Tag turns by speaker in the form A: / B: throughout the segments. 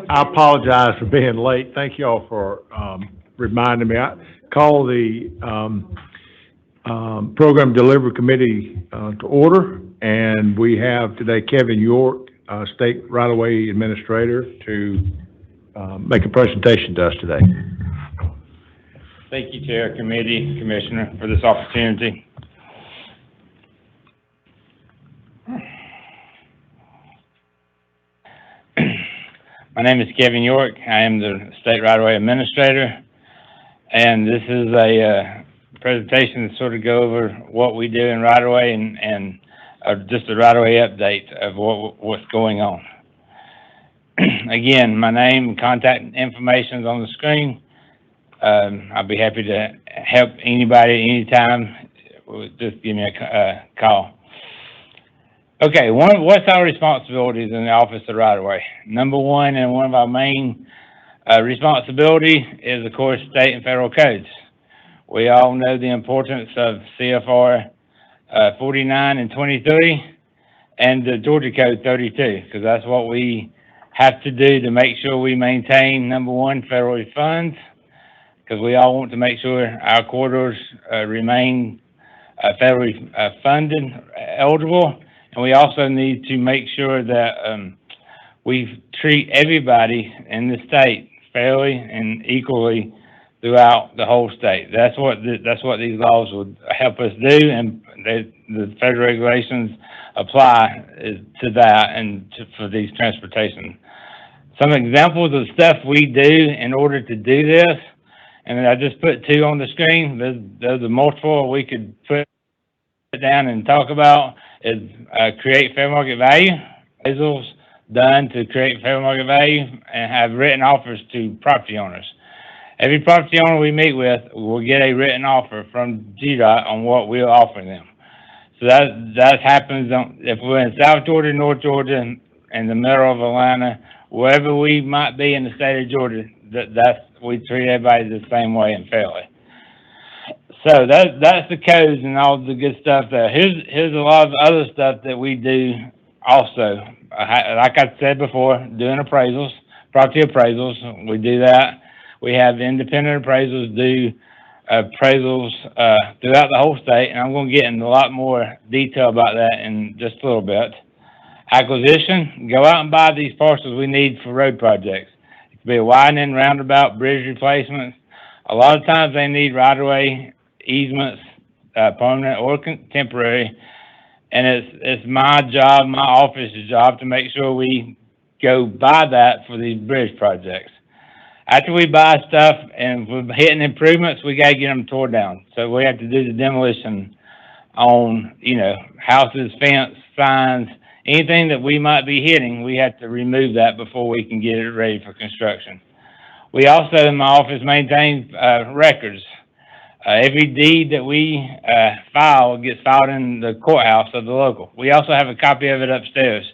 A: I apologize for being late. Thank you all for reminding me. I call the Program Delivery Committee to order, and we have today Kevin York, State Right-of-Way Administrator, to make a presentation to us today.
B: Thank you, Chair, Committee, Commissioner, for this opportunity. My name is Kevin York. I am the State Right-of-Way Administrator, and this is a presentation to sort of go over what we do in right-of-way and just a right-of-way update of what's going on. Again, my name and contact information is on the screen. I'll be happy to help anybody anytime. Just give me a call. Okay, what's our responsibilities in the Office of Right-of-Way? Number one, and one of our main responsibilities is, of course, state and federal codes. We all know the importance of CFR 49 and 23 and the Georgia Code 32, because that's what we have to do to make sure we maintain, number one, federal funds, because we all want to make sure our corridors remain federally funded, eligible, and we also need to make sure that we treat everybody in the state fairly and equally throughout the whole state. That's what these laws would help us do, and the federal regulations apply to that and for these transportation. Some examples of stuff we do in order to do this, and I just put two on the screen. There's a multiple we could put down and talk about. Is create fair market value. Appraisals done to create fair market value and have written offers to property owners. Every property owner we meet with will get a written offer from GDOT on what we're offering them. So that happens if we're in South Georgia, North Georgia, and the middle of Atlanta, wherever we might be in the state of Georgia. We treat everybody the same way and fairly. So that's the codes and all the good stuff there. Here's a lot of other stuff that we do also. Like I said before, doing appraisals, property appraisals, we do that. We have independent appraisals do appraisals throughout the whole state, and I'm going to get into a lot more detail about that in just a little bit. Acquisition, go out and buy these parcels we need for road projects. It could be a widening, roundabout, bridge replacements. A lot of times they need right-of-way easements, permanent or temporary, and it's my job, my office's job, to make sure we go buy that for these bridge projects. After we buy stuff and we're hitting improvements, we got to get them tore down. So we have to do the demolition on, houses, fence, signs, anything that we might be hitting. We have to remove that before we can get it ready for construction. We also, in my office, maintain records. Every deed that we file gets filed in the courthouse of the local. We also have a copy of it upstairs.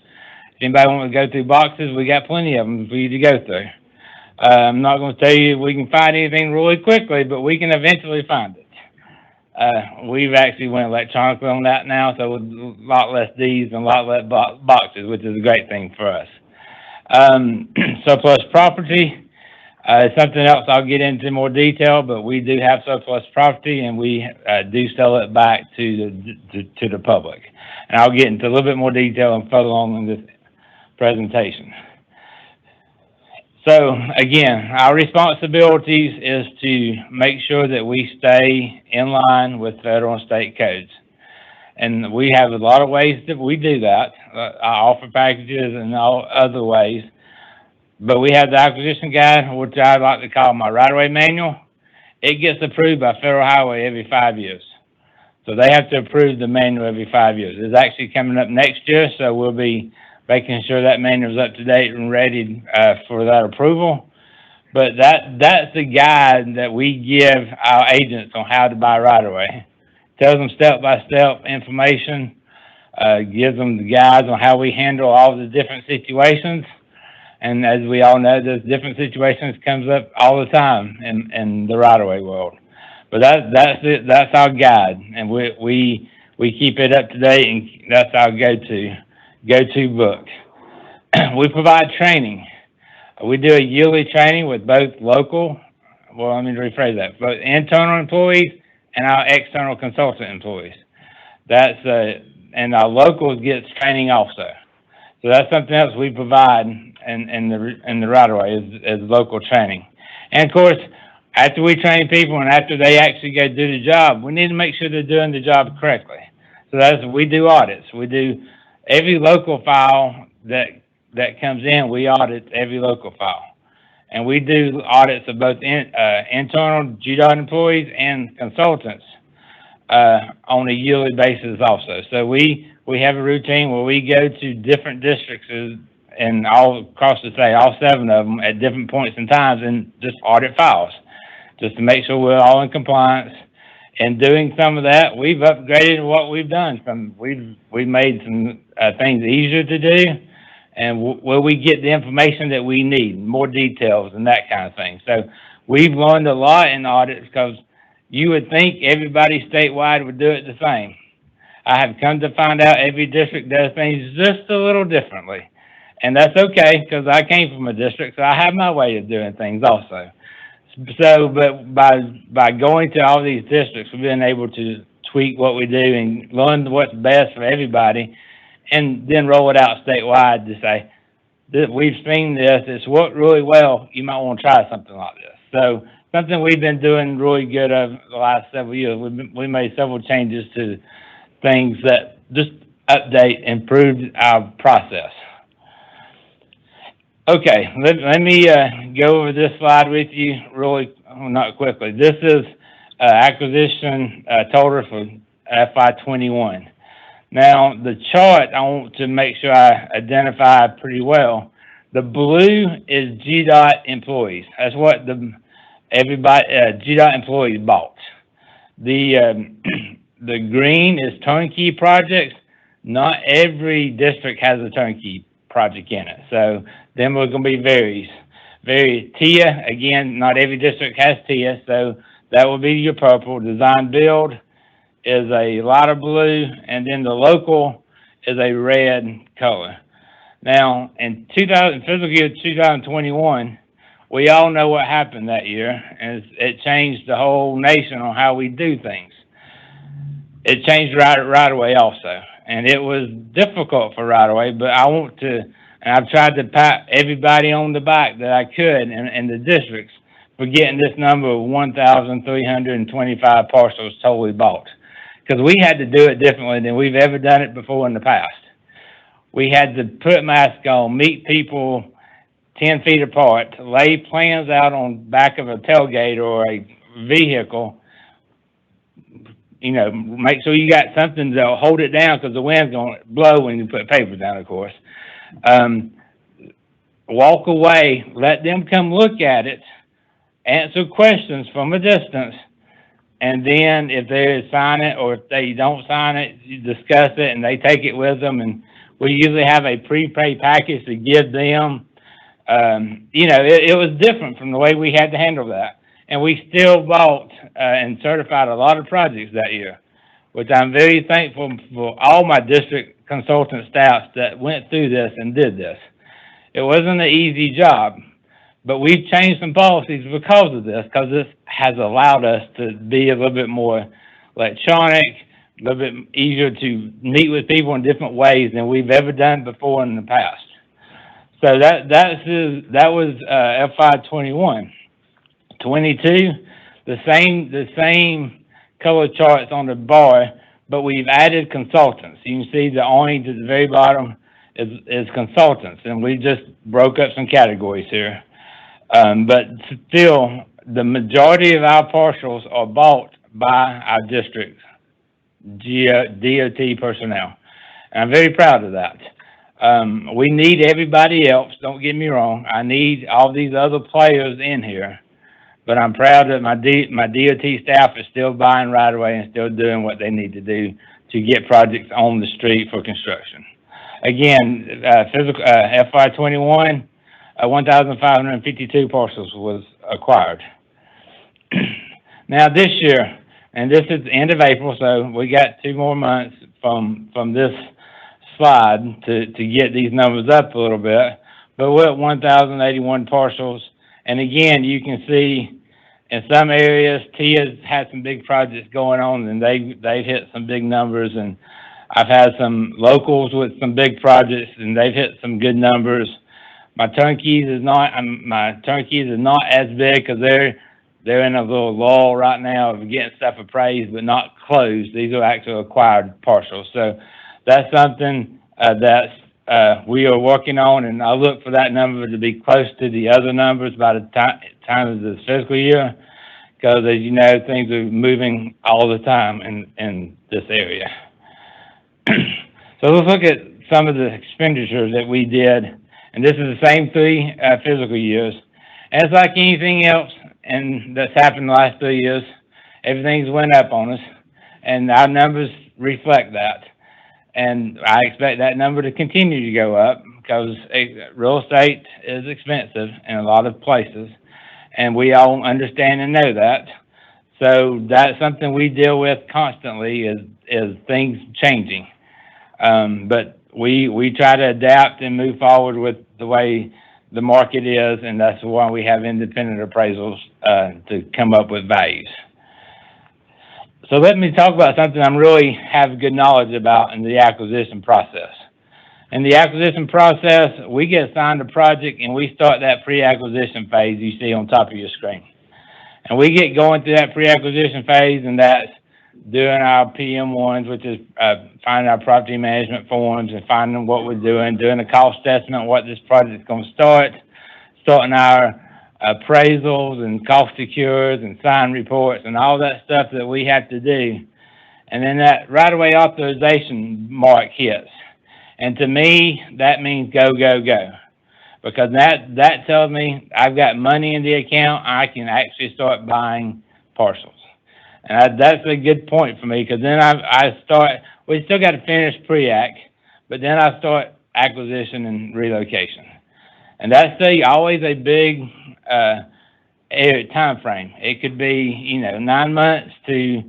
B: If anybody wants to go through boxes, we got plenty of them for you to go through. I'm not going to tell you we can find anything really quickly, but we can eventually find it. We've actually went electronically on that now, so with a lot less deeds and a lot less boxes, which is a great thing for us. Surplus property. Something else I'll get into more detail, but we do have surplus property, and we do sell it back to the public. And I'll get into a little bit more detail and further along in this presentation. So again, our responsibilities is to make sure that we stay in line with federal and state codes. And we have a lot of ways that we do that. I offer packages and all other ways. But we have the acquisition guide, which I like to call my right-of-way manual. It gets approved by Federal Highway every 5 years. So they have to approve the manual every 5 years. It's actually coming up next year, so we'll be making sure that manual is up to date and ready for that approval. But that's the guide that we give our agents on how to buy right-of-way. Tells them step-by-step information, gives them the guides on how we handle all the different situations. And as we all know, there's different situations comes up all the time in the right-of-way world. But that's it. That's our guide, and we keep it up to date, and that's our go-to book. We provide training. We do a yearly training with both local, well, let me rephrase that, both internal employees and our external consultant employees. And our locals gets training also. So that's something else we provide in the right of way is local training. And of course, after we train people and after they actually go do the job, we need to make sure they're doing the job correctly. So we do audits. We do every local file that comes in, we audit every local file. And we do audits of both internal GDOT employees and consultants on a yearly basis also. So we have a routine where we go to different districts and all across the state, all 7 of them at different points in times, and just audit files, just to make sure we're all in compliance. And doing some of that, we've upgraded what we've done. We've made some things easier to do, and where we get the information that we need, more details and that kind of thing. So we've learned a lot in audits because you would think everybody statewide would do it the same. I have come to find out every district does things just a little differently. And that's okay, because I came from a district, so I have my way of doing things also. So, but by going to all these districts, we've been able to tweak what we do and learn what's best for everybody, and then roll it out statewide to say, we've seen this, it's worked really well, you might want to try something like this. So something we've been doing really good over the last several years. We made several changes to things that just update, improve our process. Okay, let me go over this slide with you really, not quickly. This is acquisition total for FY21. Now, the chart, I want to make sure I identify pretty well. The blue is GDOT employees. That's what GDOT employees bought. The green is turnkey projects. Not every district has a turnkey project in it. So then we're going to be varies. TIA, again, not every district has TIA, so that will be your purple. Design build is a lighter blue, and then the local is a red color. Now, in fiscal year 2021, we all know what happened that year, and it changed the whole nation on how we do things. It changed right away also, and it was difficult for right away, but I want to, and I've tried to pat everybody on the back that I could in the districts for getting this number of 1,325 parcels totally bought. Because we had to do it differently than we've ever done it before in the past. We had to put masks on, meet people 10 feet apart, lay plans out on back of a tailgate or a vehicle, make sure you got something to hold it down because the wind's going to blow when you put paper down, of course. Walk away, let them come look at it, answer questions from a distance, and then if they sign it or if they don't sign it, you discuss it and they take it with them. And we usually have a prepaid package to give them. It was different from the way we had to handle that. And we still bought and certified a lot of projects that year, which I'm very thankful for all my district consultant staffs that went through this and did this. It wasn't an easy job, but we've changed some policies because of this, because this has allowed us to be a little bit more electronic, a little bit easier to meet with people in different ways than we've ever done before in the past. So that was FY21. 22, the same color charts on the bar, but we've added consultants. You can see the orange at the very bottom is consultants, and we just broke up some categories here. But still, the majority of our parcels are bought by our district DOT personnel, and I'm very proud of that. We need everybody else, don't get me wrong. I need all these other players in here. But I'm proud that my DOT staff is still buying right away and still doing what they need to do to get projects on the street for construction. Again, FY21, 1,552 parcels was acquired. Now this year, and this is the end of April, so we got 2 more months from this slide to get these numbers up a little bit. but we're at 1,081 parcels. And again, you can see in some areas, TIA's had some big projects going on, and they've hit some big numbers. And I've had some locals with some big projects, and they've hit some good numbers. My turnkeys is not as big because they're in a little lull right now of getting stuff appraised, but not closed. These are actually acquired parcels. So that's something that we are working on, and I look for that number to be close to the other numbers by the time of this fiscal year, because as you know, things are moving all the time in this area. So let's look at some of the expenditures that we did, and this is the same 3 fiscal years. And it's like anything else, and that's happened the last 3 years. Everything's went up on us, and our numbers reflect that. And I expect that number to continue to go up because real estate is expensive in a lot of places, and we all understand and know that. So that's something we deal with constantly is things changing. But we try to adapt and move forward with the way the market is, and that's why we have independent appraisals to come up with values. So let me talk about something I'm really have good knowledge about in the acquisition process. In the acquisition process, we get assigned a project and we start that pre-acquisition phase you see on top of your screen. And we get going through that pre-acquisition phase, and that's doing our PM1s, which is finding our property management forms and finding what we're doing a cost estimate, what this project is going to start, starting our appraisals and cost secures and sign reports and all that stuff that we have to do. And then that right-of-way authorization mark hits. And to me, that means go, go, go. Because that tells me I've got money in the account, I can actually start buying parcels. And that's a good point for me, because then we still got to finish pre-ac, but then I start acquisition and relocation. And that's always a big time frame. It could be, 9 months to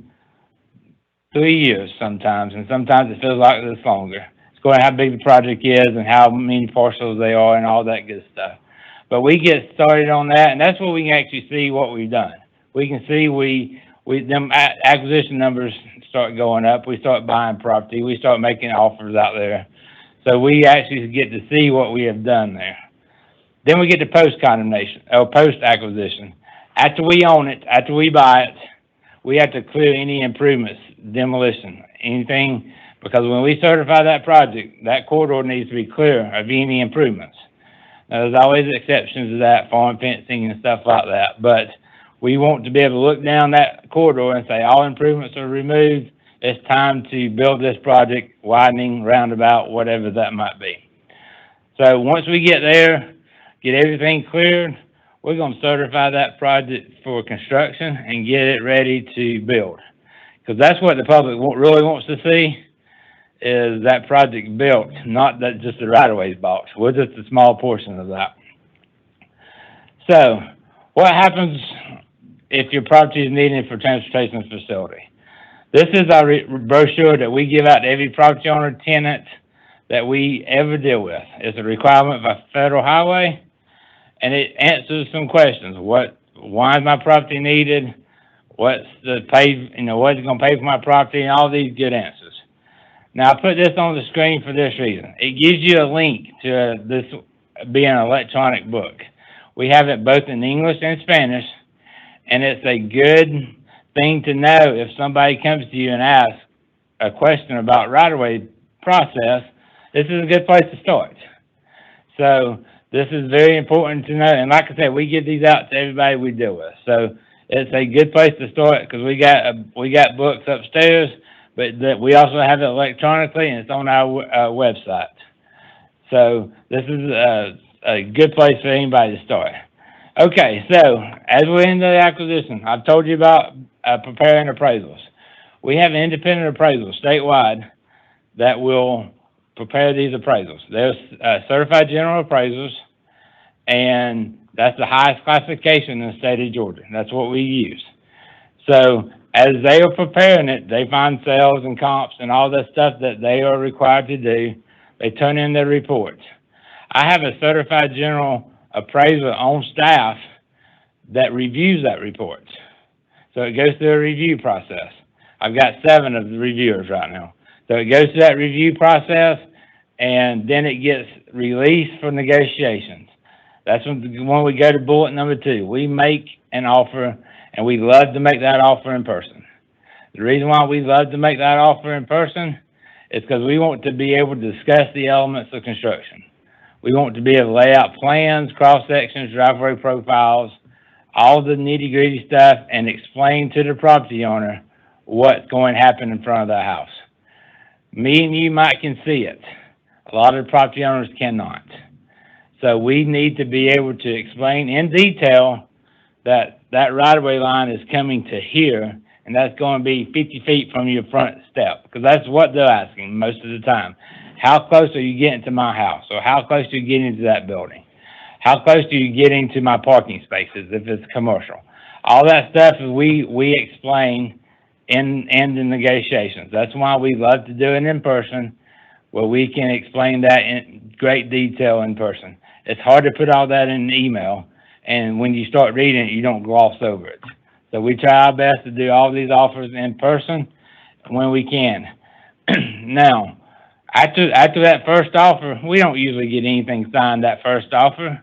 B: 3 years sometimes, and sometimes it feels like it's longer. It's going to how big the project is and how many parcels they are and all that good stuff. But we get started on that, and that's where we can actually see what we've done. We can see them acquisition numbers start going up. We start buying property. We start making offers out there. So we actually get to see what we have done there. Then we get to post-condemnation, or post-acquisition. After we own it, after we buy it, we have to clear any improvements, demolition, anything, because when we certify that project, that corridor needs to be clear of any improvements. Now, there's always exceptions to that, farm fencing and stuff like that, but we want to be able to look down that corridor and say all improvements are removed. It's time to build this project, widening, roundabout, whatever that might be. So once we get there, get everything cleared, we're going to certify that project for construction and get it ready to build. Because that's what the public really wants to see, is that project built, not that just the right-of-ways box. We're just a small portion of that. So what happens if your property is needed for transportation facility? This is our brochure that we give out to every property owner, tenant that we ever deal with. It's a requirement by federal highway, and it answers some questions. Why is my property needed? What's the pay? What's it going to pay for my property? And all these good answers. Now I put this on the screen for this reason. It gives you a link to this being an electronic book. We have it both in English and Spanish, and it's a good thing to know if somebody comes to you and asks a question about right-of-way process. This is a good place to start. So this is very important to know. And like I said, we give these out to everybody we deal with. So it's a good place to start because we got books upstairs, but we also have it electronically, and it's on our website. So this is a good place for anybody to start. Okay, so as we're into the acquisition, I've told you about preparing appraisals. We have independent appraisals statewide that will prepare these appraisals. They're certified general appraisers, and that's the highest classification in the state of Georgia. That's what we use. So as they are preparing it, they find sales and comps and all that stuff that they are required to do. They turn in their reports. I have a certified general appraiser on staff that reviews that report. So it goes through a review process. I've got 7 of the reviewers right now. So it goes through that review process, and then it gets released for negotiations. That's when we go to bullet number 2. We make an offer, and we love to make that offer in person. The reason why we love to make that offer in person is because we want to be able to discuss the elements of construction. We want to be able to lay out plans, cross-sections, driveway profiles, all the nitty-gritty stuff, and explain to the property owner what's going to happen in front of the house. Me and you might can see it. A lot of the property owners cannot. So we need to be able to explain in detail that that right-of-way line is coming to here, and that's going to be 50 feet from your front step, because that's what they're asking most of the time. How close are you getting to my house? Or how close are you getting to that building? How close are you getting to my parking spaces if it's commercial? All that stuff is we explain in the negotiations. That's why we love to do it in person, where we can explain that in great detail in person. It's hard to put all that in an email, and when you start reading it, you don't gloss over it. So we try our best to do all these offers in person when we can. Now, after that first offer, we don't usually get anything signed that first offer.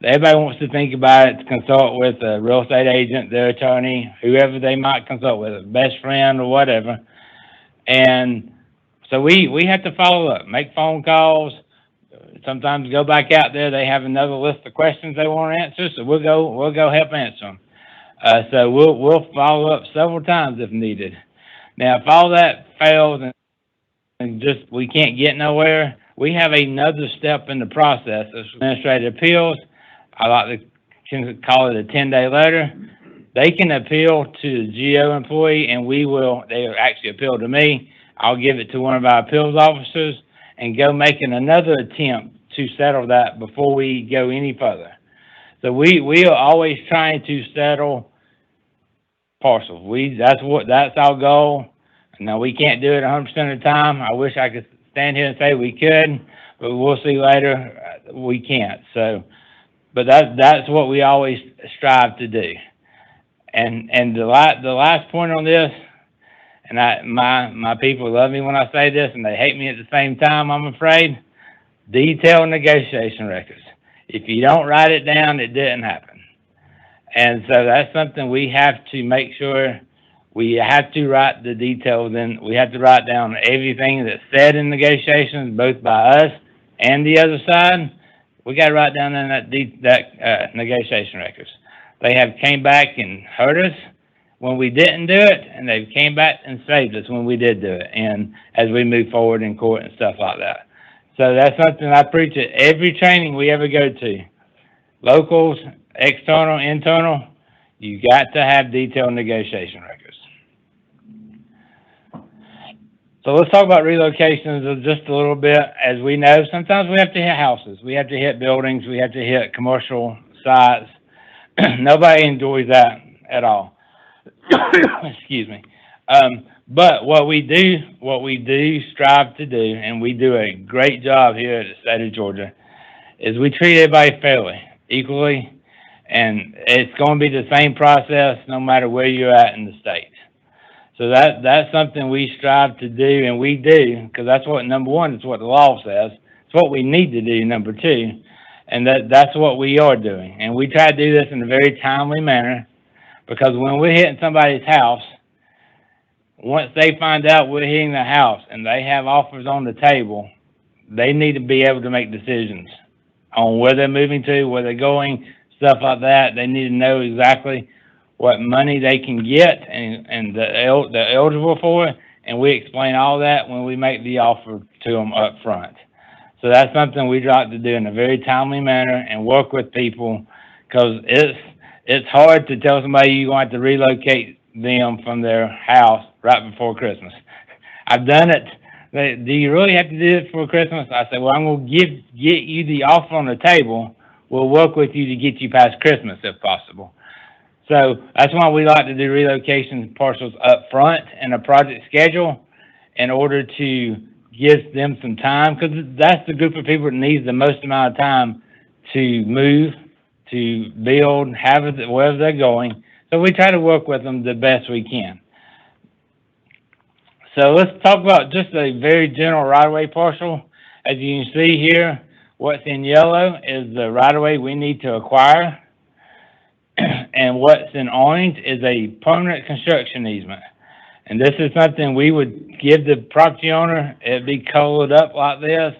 B: Everybody wants to think about it, to consult with a real estate agent, their attorney, whoever they might consult with, a best friend or whatever. And so we have to follow up, make phone calls, sometimes go back out there. They have another list of questions they want to answer, so we'll go help answer them. So we'll follow up several times if needed. Now, if all that fails and just we can't get nowhere, we have another step in the process. It's administrative appeals. I like to call it a 10-day letter. They can appeal to the GO employee, and they actually appeal to me. I'll give it to one of our appeals officers and go making another attempt to settle that before we go any further. So we are always trying to settle parcels. That's our goal. Now, we can't do it 100% of the time. I wish I could stand here and say we could, but we'll see later. We can't. So, but that's what we always strive to do. And the last point on this, and my people love me when I say this, and they hate me at the same time, I'm afraid, detailed negotiation records. If you don't write it down, it didn't happen. And so that's something we have to make sure. We have to write the details, and we have to write down everything that's said in negotiations, both by us and the other side. We got to write down in that negotiation records. They have came back and hurt us when we didn't do it, and they came back and saved us when we did do it, and as we move forward in court and stuff like that. So that's something I preach at every training we ever go to. Locals, external, internal, you got to have detailed negotiation records. So let's talk about relocations just a little bit. As we know, sometimes we have to hit houses. We have to hit buildings. We have to hit commercial sites. Nobody enjoys that at all. Excuse me. But what we do strive to do, and we do a great job here at the state of Georgia, is we treat everybody fairly, equally, and it's going to be the same process no matter where you're at in the state. So that's something we strive to do, and we do, because that's what, number one, it's what the law says. It's what we need to do, number two, and that's what we are doing. And we try to do this in a very timely manner, because when we're hitting somebody's house, once they find out we're hitting the house and they have offers on the table, they need to be able to make decisions on where they're moving to, where they're going, stuff like that. They need to know exactly what money they can get and they're eligible for it, and we explain all that when we make the offer to them up front. So that's something we like to do in a very timely manner and work with people, because it's hard to tell somebody you're going to have to relocate them from their house right before Christmas. I've done it. Do you really have to do it for Christmas? I said, well, I'm going to get you the offer on the table. We'll work with you to get you past Christmas if possible. So that's why we like to do relocation parcels up front in a project schedule, in order to gives them some time, because that's the group of people that needs the most amount of time to move, to build, have it wherever they're going. So we try to work with them the best we can. So let's talk about just a very general right-of-way parcel. As you can see here, what's in yellow is the right-of-way we need to acquire, and what's in orange is a permanent construction easement. And this is something we would give the property owner. It'd be colored up like this,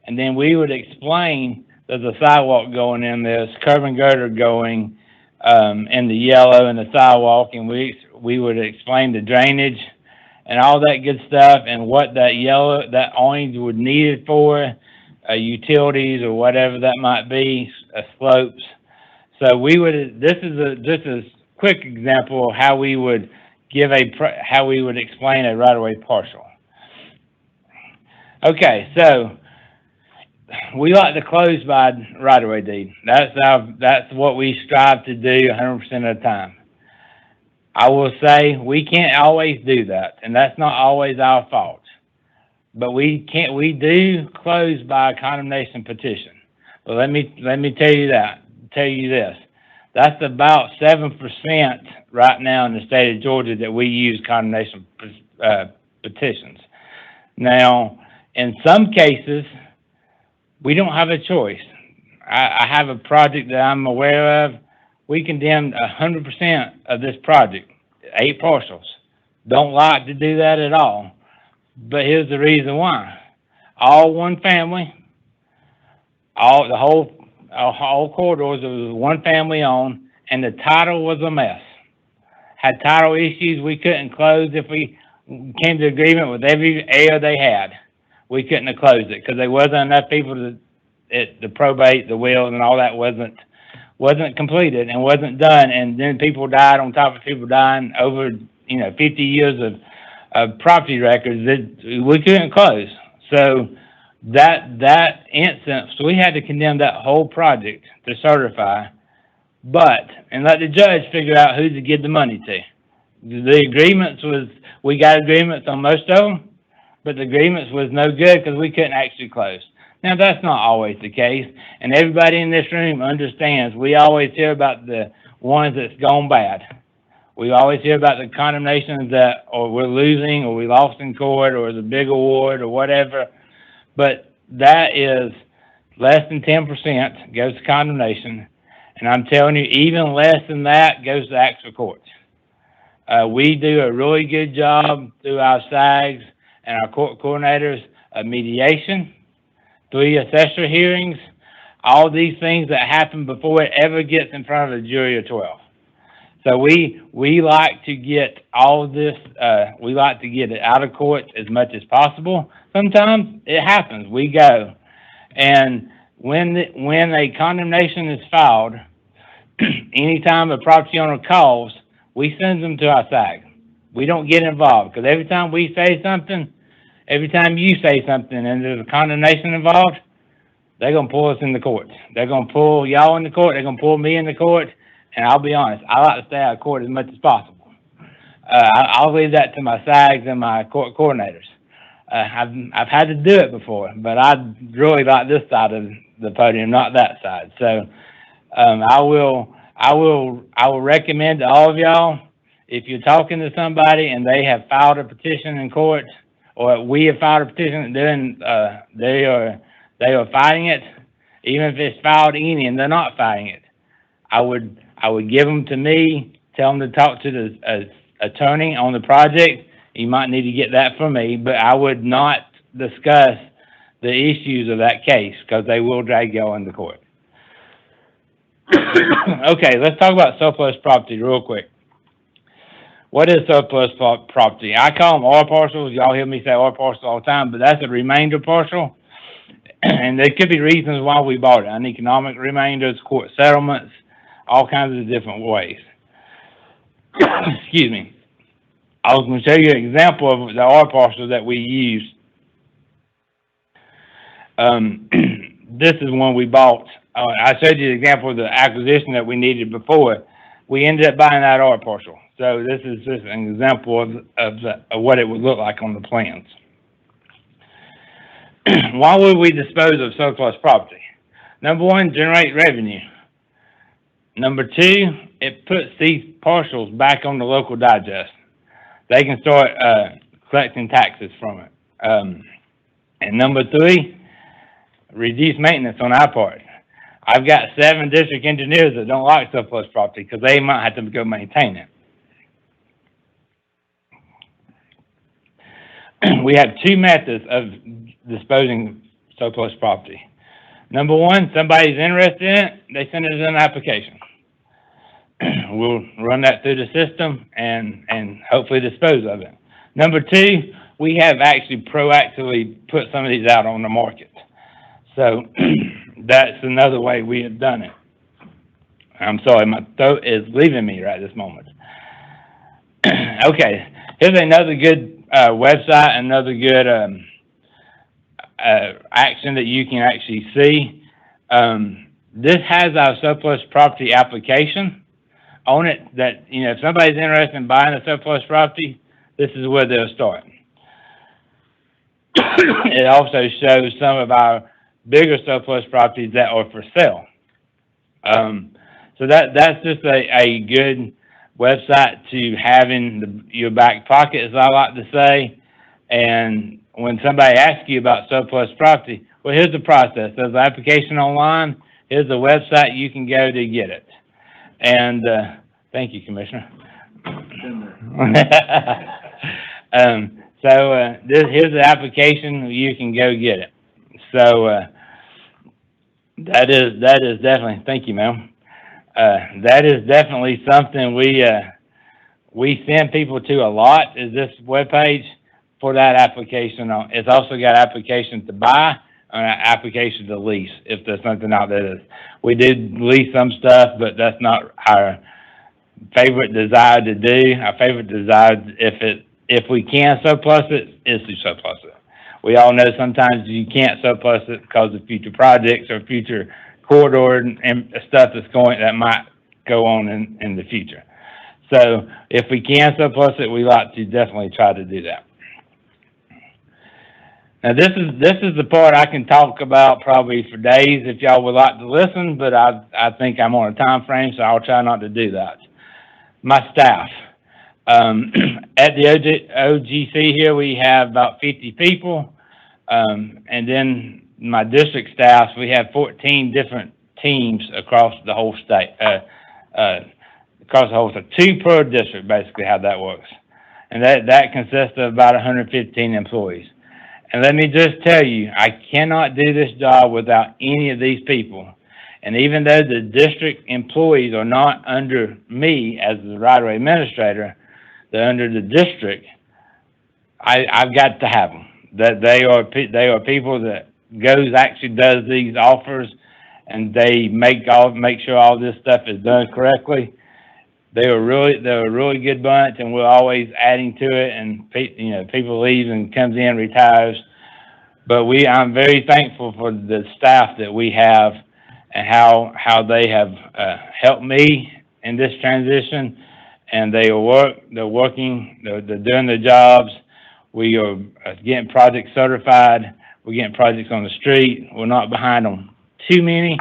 B: and then we would explain there's a sidewalk going in, there's curb and girder going in the yellow and the sidewalk, and we would explain the drainage and all that good stuff, and what that orange would need it for, utilities or whatever that might be, slopes. So this is just a quick example of how we would explain a right-of-way parcel. Okay, so we like to close by right-of-way deed. That's what we strive to do 100% of the time. I will say we can't always do that, and that's not always our fault. But we do close by condemnation petition. But let me tell you this. That's about 7% right now in the state of Georgia that we use condemnation petitions. Now, in some cases, we don't have a choice. I have a project that I'm aware of. We condemned 100% of this project, 8 parcels. Don't like to do that at all. But here's the reason why. All one family, all corridors was one family owned, and the title was a mess. Had title issues we couldn't close. If we came to agreement with every heir they had, we couldn't have closed it because there wasn't enough people to probate, the will, and all that wasn't completed and wasn't done. And then people died on top of people dying over 50 years of property records that we couldn't close. So that instance, we had to condemn that whole project to certify, and let the judge figure out who to give the money to. The agreements we got agreements on most of them, but the agreements was no good because we couldn't actually close. Now, that's not always the case, and everybody in this room understands. We always hear about the ones that's gone bad. We always hear about the condemnations that or we're losing or we lost in court or it's a big award or whatever, but that is less than 10% goes to condemnation, and I'm telling you, even less than that goes to actual court. We do a really good job through our SAGs and our court coordinators of mediation, 3 assessor hearings, all these things that happen before it ever gets in front of a jury of 12. So we like to get all of this, we like to get it out of court as much as possible. Sometimes it happens, we go. And when a condemnation is filed, anytime a property owner calls, we send them to our SAG. We don't get involved, because every time we say something, every time you say something and there's a condemnation involved, they're going to pull us in the court. They're going to pull y'all in the court. They're going to pull me in the court. And I'll be honest, I like to stay out of court as much as possible. I'll leave that to my SAGs and my court coordinators. I've had to do it before, but I really like this side of the podium, not that side. So I will recommend to all of y'all, if you're talking to somebody and they have filed a petition in court, or we have filed a petition, then they are fighting it, even if it's filed any and they're not fighting it. I would give them to me, tell them to talk to the attorney on the project. You might need to get that from me, but I would not discuss the issues of that case because they will drag y'all into court. Okay, let's talk about surplus property real quick. What is surplus property? I call them R parcels. Y'all hear me say R parcels all the time, but that's a remainder parcel. And there could be reasons why we bought it. Uneconomic remainders, court settlements, all kinds of different ways. Excuse me. I was going to show you an example of the R parcel that we use. This is one we bought. I showed you the example of the acquisition that we needed before. We ended up buying that R parcel. So this is just an example of what it would look like on the plans. Why would we dispose of surplus property? Number one, generate revenue. Number two, it puts these parcels back on the local digest. They can start collecting taxes from it. And number three, reduce maintenance on our part. I've got 7 district engineers that don't like surplus property because they might have to go maintain it. We have 2 methods of disposing surplus property. Number one, somebody's interested in it, they send us an application. We'll run that through the system and hopefully dispose of it. Number two, we have actually proactively put some of these out on the market. So that's another way we have done it. I'm sorry, my throat is leaving me right this moment. Okay, here's another good website, another good action that you can actually see. This has our surplus property application on it that, you know, if somebody's interested in buying a surplus property, this is where they'll start. It also shows some of our bigger surplus properties that are for sale. So that's just a good website to have in your back pocket, as I like to say. And when somebody asks you about surplus property, well, here's the process. There's an application online. Here's the website you can go to get it. And thank you, Commissioner. Here's the application. You can go get it. So that is definitely. Thank you, ma'am. That is definitely something we send people to a lot. Is this webpage for that application? It's also got applications to buy and an application to lease if there's something out there. We did lease some stuff, but that's not our favorite desire to do. Our favorite desire, if we can surplus it, is to surplus it. We all know sometimes you can't surplus it because of future projects or future corridor and stuff that might go on in the future. So if we can surplus it, we like to definitely try to do that. Now this is the part I can talk about probably for days if y'all would like to listen, but I think I'm on a time frame, so I'll try not to do that. My staff. At the OGC here, we have about 50 people. And then my district staff, we have 14 different teams across the whole state, across the whole state, 2 per district, basically how that works. And that consists of about 115 employees. And let me just tell you, I cannot do this job without any of these people. And even though the district employees are not under me as the right-of-way administrator, they're under the district, I've got to have them. That they are people that does these offers, and they make sure all this stuff is done correctly. They're a really good bunch, and we're always adding to it. And people leave and comes in, retires. But I'm very thankful for the staff that we have and how they have helped me in this transition. And they're working, they're doing their jobs. We are getting projects certified. We're getting projects on the street. We're not behind on too many.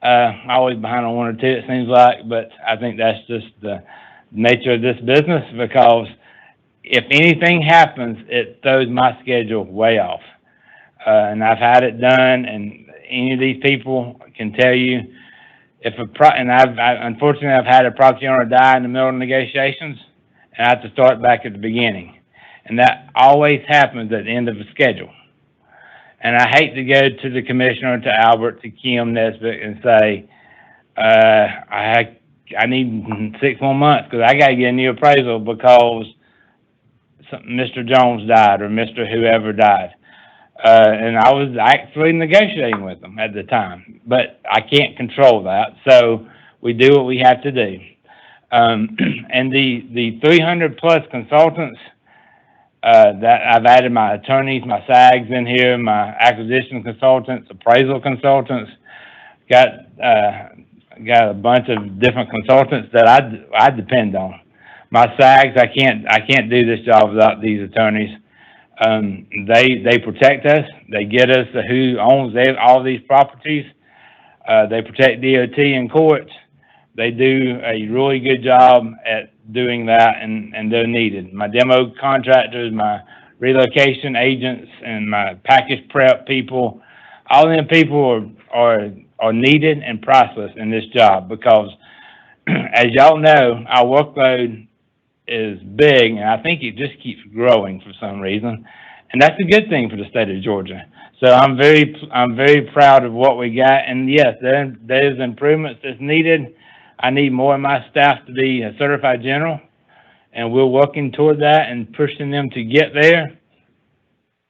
B: Always behind on 1 or 2, it seems like, but I think that's just the nature of this business, because if anything happens, it throws my schedule way off. And I've had it done, and any of these people can tell you, unfortunately, I've had a property owner die in the middle of negotiations, and I have to start back at the beginning. And that always happens at the end of the schedule. And I hate to go to the commissioner, to Albert, to Kim Nesbitt, and say, I need 6 more months because I got to get a new appraisal because Mr. Jones died or Mr. whoever died. And I was actually negotiating with them at the time, but I can't control that. So we do what we have to do. And the 300 plus consultants, that I've added my attorneys, my SAGs in here, my acquisition consultants, appraisal consultants, got a bunch of different consultants that I depend on. My SAGs, I can't do this job without these attorneys. They protect us. They get us to who owns all these properties. They protect DOT in court. They do a really good job at doing that, and they're needed. My demo contractors, my relocation agents, and my package prep people, all of them people are needed and priceless in this job because, as y'all know, our workload is big, and I think it just keeps growing for some reason, and that's a good thing for the state of Georgia. So I'm very proud of what we got, and yes, there's improvements that's needed. I need more of my staff to be a certified general, and we're working toward that and pushing them to get there.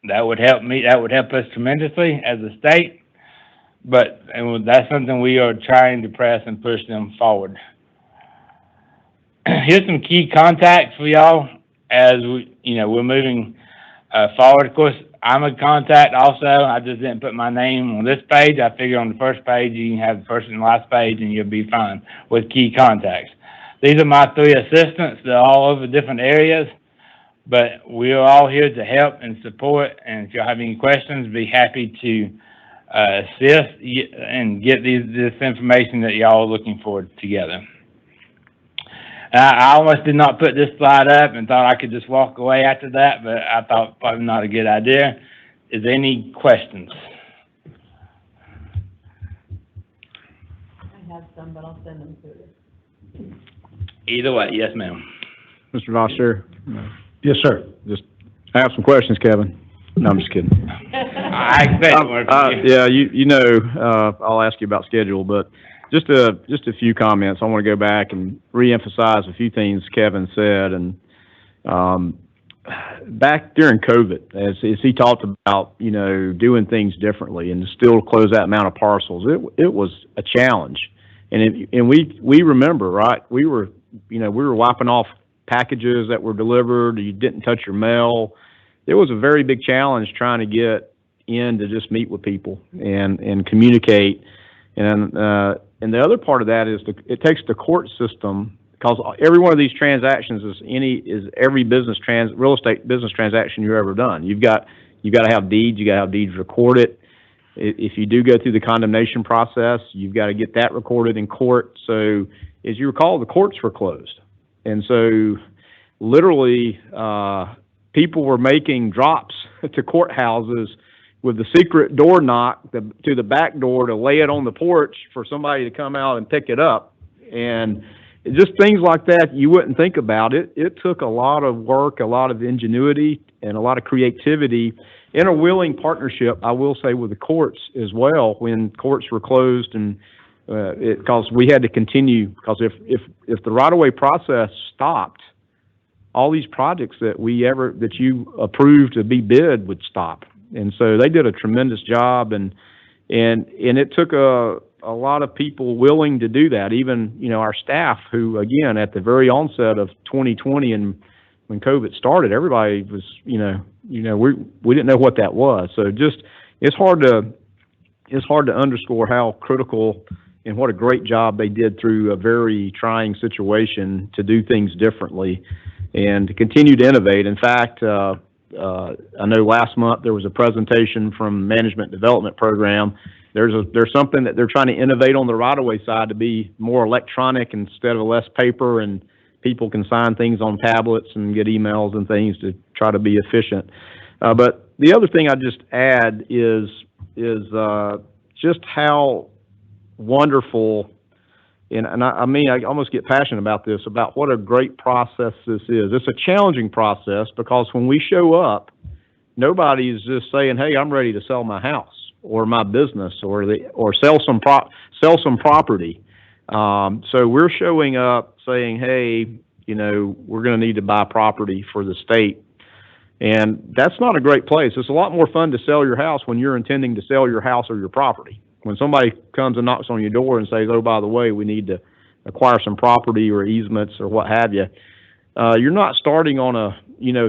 B: That would help me. That would help us tremendously as a state, but that's something we are trying to press and push them forward. Here's some key contacts for y'all as we're moving forward. Of course, I'm a contact also. I just didn't put my name on this page. I figure on the first page you can have the first and last page and you'll be fine with key contacts. These are my 3 assistants. They're all over different areas, but we're all here to help and support. And if you have any questions, be happy to assist and get this information that y'all are looking for together. I almost did not put this slide up and thought I could just walk away after that, but I thought probably not a good idea. Is there any questions?
C: I have some, but I'll send them to you.
B: Either way, yes, ma'am.
D: Mr. Voster?
A: Yes, sir.
D: I have some questions, Kevin. No, I'm just kidding.
B: I expect one from you.
D: Yeah, I'll ask you about schedule, but just a few comments. I want to go back and reemphasize a few things Kevin said. And back during COVID, as he talked about, doing things differently and still close that amount of parcels, it was a challenge. And we remember, right? We were wiping off packages that were delivered. You didn't touch your mail. It was a very big challenge trying to get in to just meet with people and communicate. And the other part of that is it takes the court system, because every one of these transactions is every real estate business transaction you've ever done. You got to have deeds. You got to have deeds recorded. If you do go through the condemnation process, you've got to get that recorded in court. So as you recall, the courts were closed, and so literally people were making drops to courthouses with the secret door knock to the back door to lay it on the porch for somebody to come out and pick it up. And just things like that you wouldn't think about. It took a lot of work, a lot of ingenuity, and a lot of creativity, and a willing partnership, I will say, with the courts as well when courts were closed, and because we had to continue, because if the right-of-way process stopped, all these projects that you approved to be bid would stop. And so they did a tremendous job, and it took a lot of people willing to do that. Even our staff, who again at the very onset of 2020 and when COVID started, everybody was we didn't know what that was. So it's hard to underscore how critical and what a great job they did through a very trying situation to do things differently and to continue to innovate. In fact, I know last month there was a presentation from Management Development Program. There's something that they're trying to innovate on the right-of-way side to be more electronic instead of less paper, and people can sign things on tablets and get emails and things to try to be efficient. But the other thing I just add is just how wonderful. And I mean, I almost get passionate about this, about what a great process this is. It's a challenging process because when we show up, nobody's just saying, "Hey, I'm ready to sell my house or my business or sell some property." So we're showing up saying, "Hey, we're going to need to buy property for the state," and that's not a great place. It's a lot more fun to sell your house when you're intending to sell your house or your property. When somebody comes and knocks on your door and says, "Oh, by the way, we need to acquire some property or easements or what have you," you're not starting on a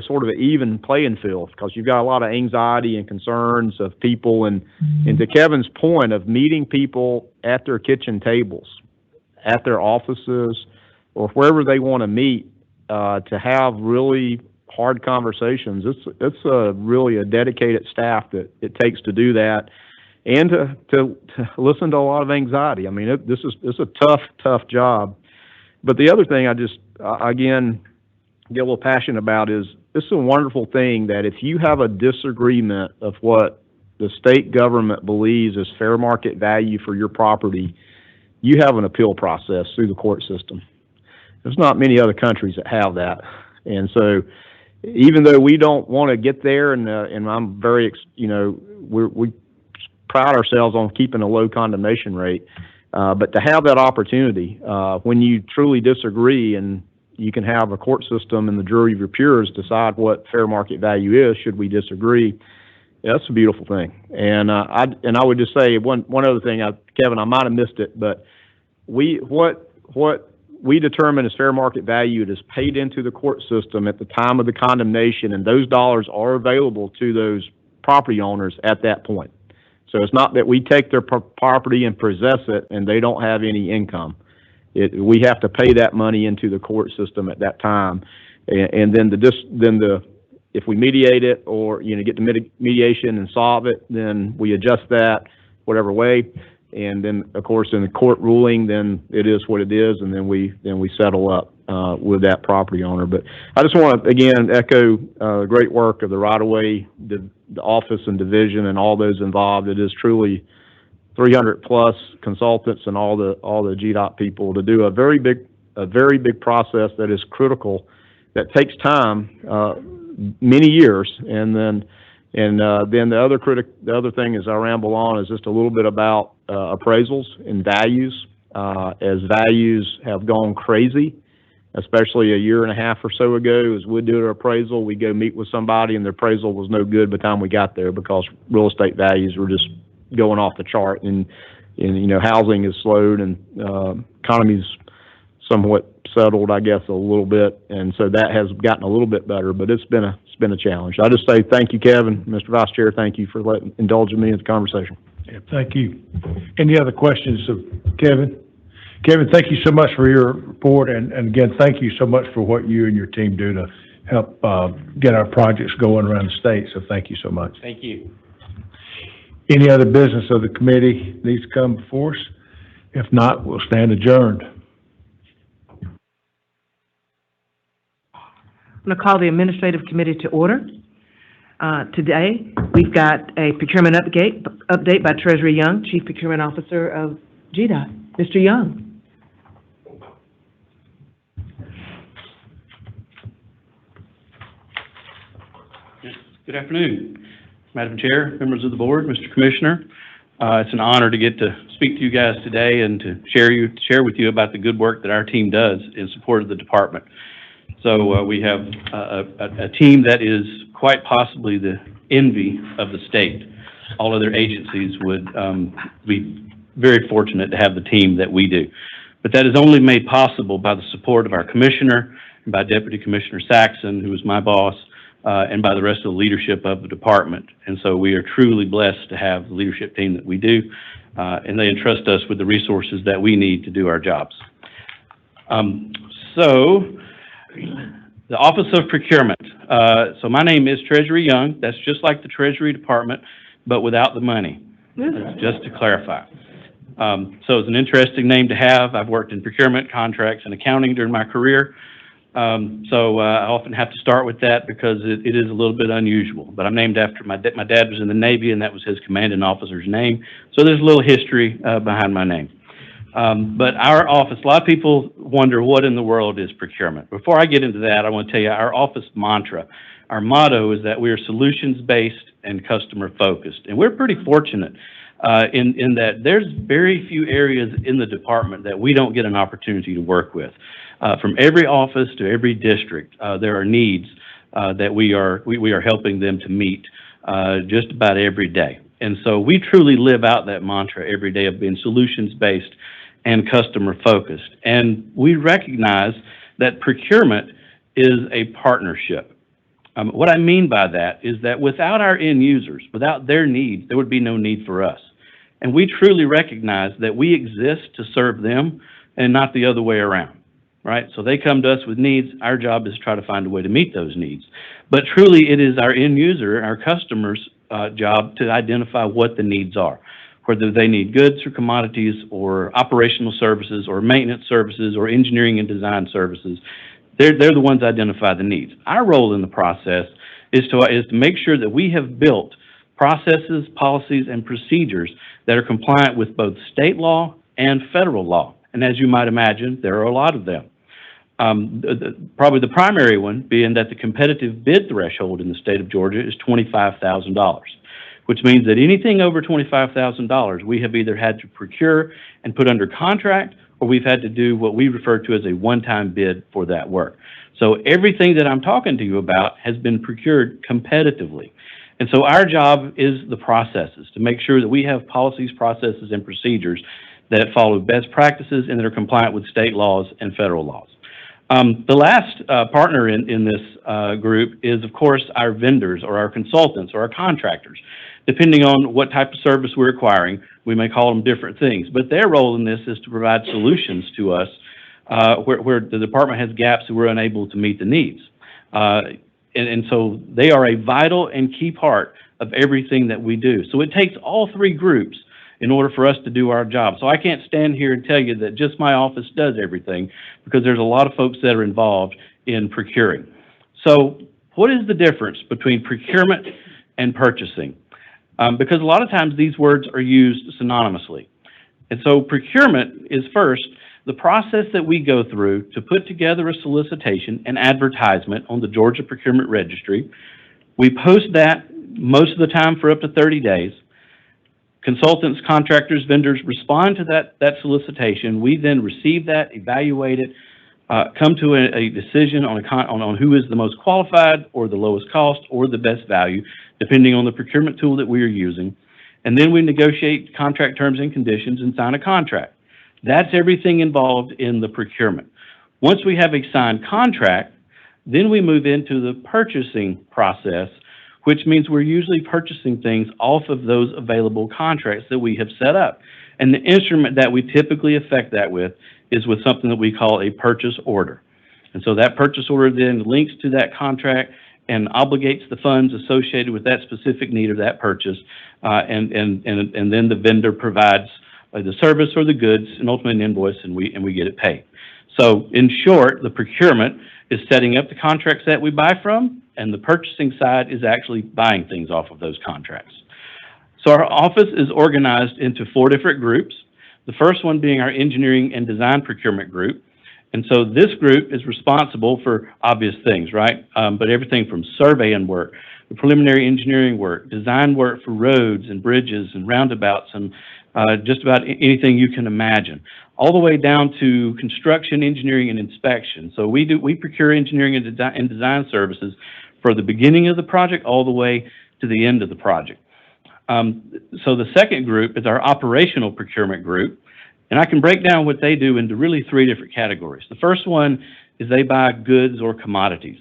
D: sort of an even playing field, because you've got a lot of anxiety and concerns of people. And to Kevin's point of meeting people at their kitchen tables, at their offices, or wherever they want to meet, to have really hard conversations. It's really a dedicated staff that it takes to do that, and to listen to a lot of anxiety. I mean, it's a tough job. But the other thing I just again get a little passionate about is this is a wonderful thing that if you have a disagreement of what the state government believes is fair market value for your property, you have an appeal process through the court system. There's not many other countries that have that. And so even though we don't want to get there, and I'm very, we pride ourselves on keeping a low condemnation rate, but to have that opportunity when you truly disagree, and you can have a court system and the jury of your peers decide what fair market value is should we disagree. Yeah, that's a beautiful thing. And I would just say one other thing, Kevin, I might have missed it, but what we determine as fair market value, it is paid into the court system at the time of the condemnation, and those dollars are available to those property owners at that point. So it's not that we take their property and possess it and they don't have any income. We have to pay that money into the court system at that time, and then if we mediate it or get to mediation and solve it, then we adjust that whatever way, and then of course in the court ruling, then it is what it is, and then we settle up with that property owner. But I just want to again echo the great work of the right-of-way, the office and division, and all those involved. It is truly 300 plus consultants and all the GDOT people to do a very big process that is critical, that takes time, many years, and then the other thing, as I ramble on, is just a little bit about appraisals and values. As values have gone crazy, especially a year and a half or so ago, as we'd do an appraisal, we'd go meet with somebody and the appraisal was no good by the time we got there because real estate values were just going off the chart, and housing is slowed, and economy's somewhat settled, I guess, a little bit, and so that has gotten a little bit better, but it's been a challenge. I just say thank you, Kevin, Mr. Vice Chair. Thank you for indulging me in the conversation.
A: Yeah, thank you. Any other questions of Kevin? Kevin, thank you so much for your report, and again, thank you so much for what you and your team do to help get our projects going around the state. So thank you so much.
B: Thank you.
A: Any other business of the committee needs to come before us? If not, we'll stand adjourned.
E: I'm going to call the Administrative Committee to order. Today, we've got a procurement update by Treasurer Young, Chief Procurement Officer of GDOT. Mr. Young.
F: Good afternoon, Madam Chair, members of the board, Mr. Commissioner. It's an honor to get to speak to you guys today and to share with you about the good work that our team does in support of the department. So we have a team that is quite possibly the envy of the state. All other agencies would be very fortunate to have the team that we do. But that is only made possible by the support of our commissioner, and by Deputy Commissioner Saxon, who is my boss, and by the rest of the leadership of the department. And so we are truly blessed to have the leadership team that we do, and they entrust us with the resources that we need to do our jobs. The Office of Procurement. So my name is Treasurer Young. That's just like the Treasury Department, but without the money, just to clarify. So it's an interesting name to have. I've worked in procurement, contracts, and accounting during my career. So I often have to start with that because it is a little bit unusual. But I'm named after my dad was in the Navy, and that was his commanding officer's name. So there's a little history behind my name. But our office, a lot of people wonder what in the world is procurement. Before I get into that, I want to tell you our office mantra. Our motto is that we are solutions-based and customer-focused. And we're pretty fortunate in that there's very few areas in the department that we don't get an opportunity to work with. From every office to every district, there are needs that we are helping them to meet just about every day. And so we truly live out that mantra every day of being solutions-based and customer-focused. And we recognize that procurement is a partnership. What I mean by that is that without our end users, without their needs, there would be no need for us. And we truly recognize that we exist to serve them and not the other way around. right? So they come to us with needs. Our job is to try to find a way to meet those needs. But truly, it is our end user, our customer's job to identify what the needs are, whether they need goods or commodities or operational services or maintenance services or engineering and design services. They're the ones that identify the needs. Our role in the process is to make sure that we have built processes, policies, and procedures that are compliant with both state law and federal law. And as you might imagine, there are a lot of them. Probably the primary one being that the competitive bid threshold in the state of Georgia is $25,000, which means that anything over $25,000, we have either had to procure and put under contract, or we've had to do what we refer to as a one-time bid for that work. So everything that I'm talking to you about has been procured competitively. And so our job is the processes, to make sure that we have policies, processes, and procedures that follow best practices and that are compliant with state laws and federal laws. The last partner in this group is, of course, our vendors or our consultants or our contractors. Depending on what type of service we're acquiring, we may call them different things. But their role in this is to provide solutions to us where the department has gaps and we're unable to meet the needs. And so they are a vital and key part of everything that we do. So it takes all three groups in order for us to do our job. So I can't stand here and tell you that just my office does everything, because there's a lot of folks that are involved in procuring. So what is the difference between procurement and purchasing? Because a lot of times these words are used synonymously. And so procurement is first the process that we go through to put together a solicitation and advertisement on the Georgia Procurement Registry. We post that most of the time for up to 30 days. Consultants, contractors, vendors respond to that solicitation. We then receive that, evaluate it, come to a decision on who is the most qualified or the lowest cost or the best value, depending on the procurement tool that we are using. And then we negotiate contract terms and conditions and sign a contract. That's everything involved in the procurement. Once we have a signed contract, then we move into the purchasing process, which means we're usually purchasing things off of those available contracts that we have set up. And the instrument that we typically effect that with is with something that we call a purchase order. And so that purchase order then links to that contract and obligates the funds associated with that specific need of that purchase, and then the vendor provides the service or the goods and ultimately an invoice, and we get it paid. So in short, the procurement is setting up the contracts that we buy from, and the purchasing side is actually buying things off of those contracts. So our office is organized into 4 different groups. The first one being our engineering and design procurement group. And so this group is responsible for obvious things, right? But everything from surveying work, the preliminary engineering work, design work for roads and bridges and roundabouts and just about anything you can imagine, all the way down to construction, engineering, and inspection. So we procure engineering and design services for the beginning of the project all the way to the end of the project. So the second group is our operational procurement group, and I can break down what they do into really 3 different categories. The first one is they buy goods or commodities.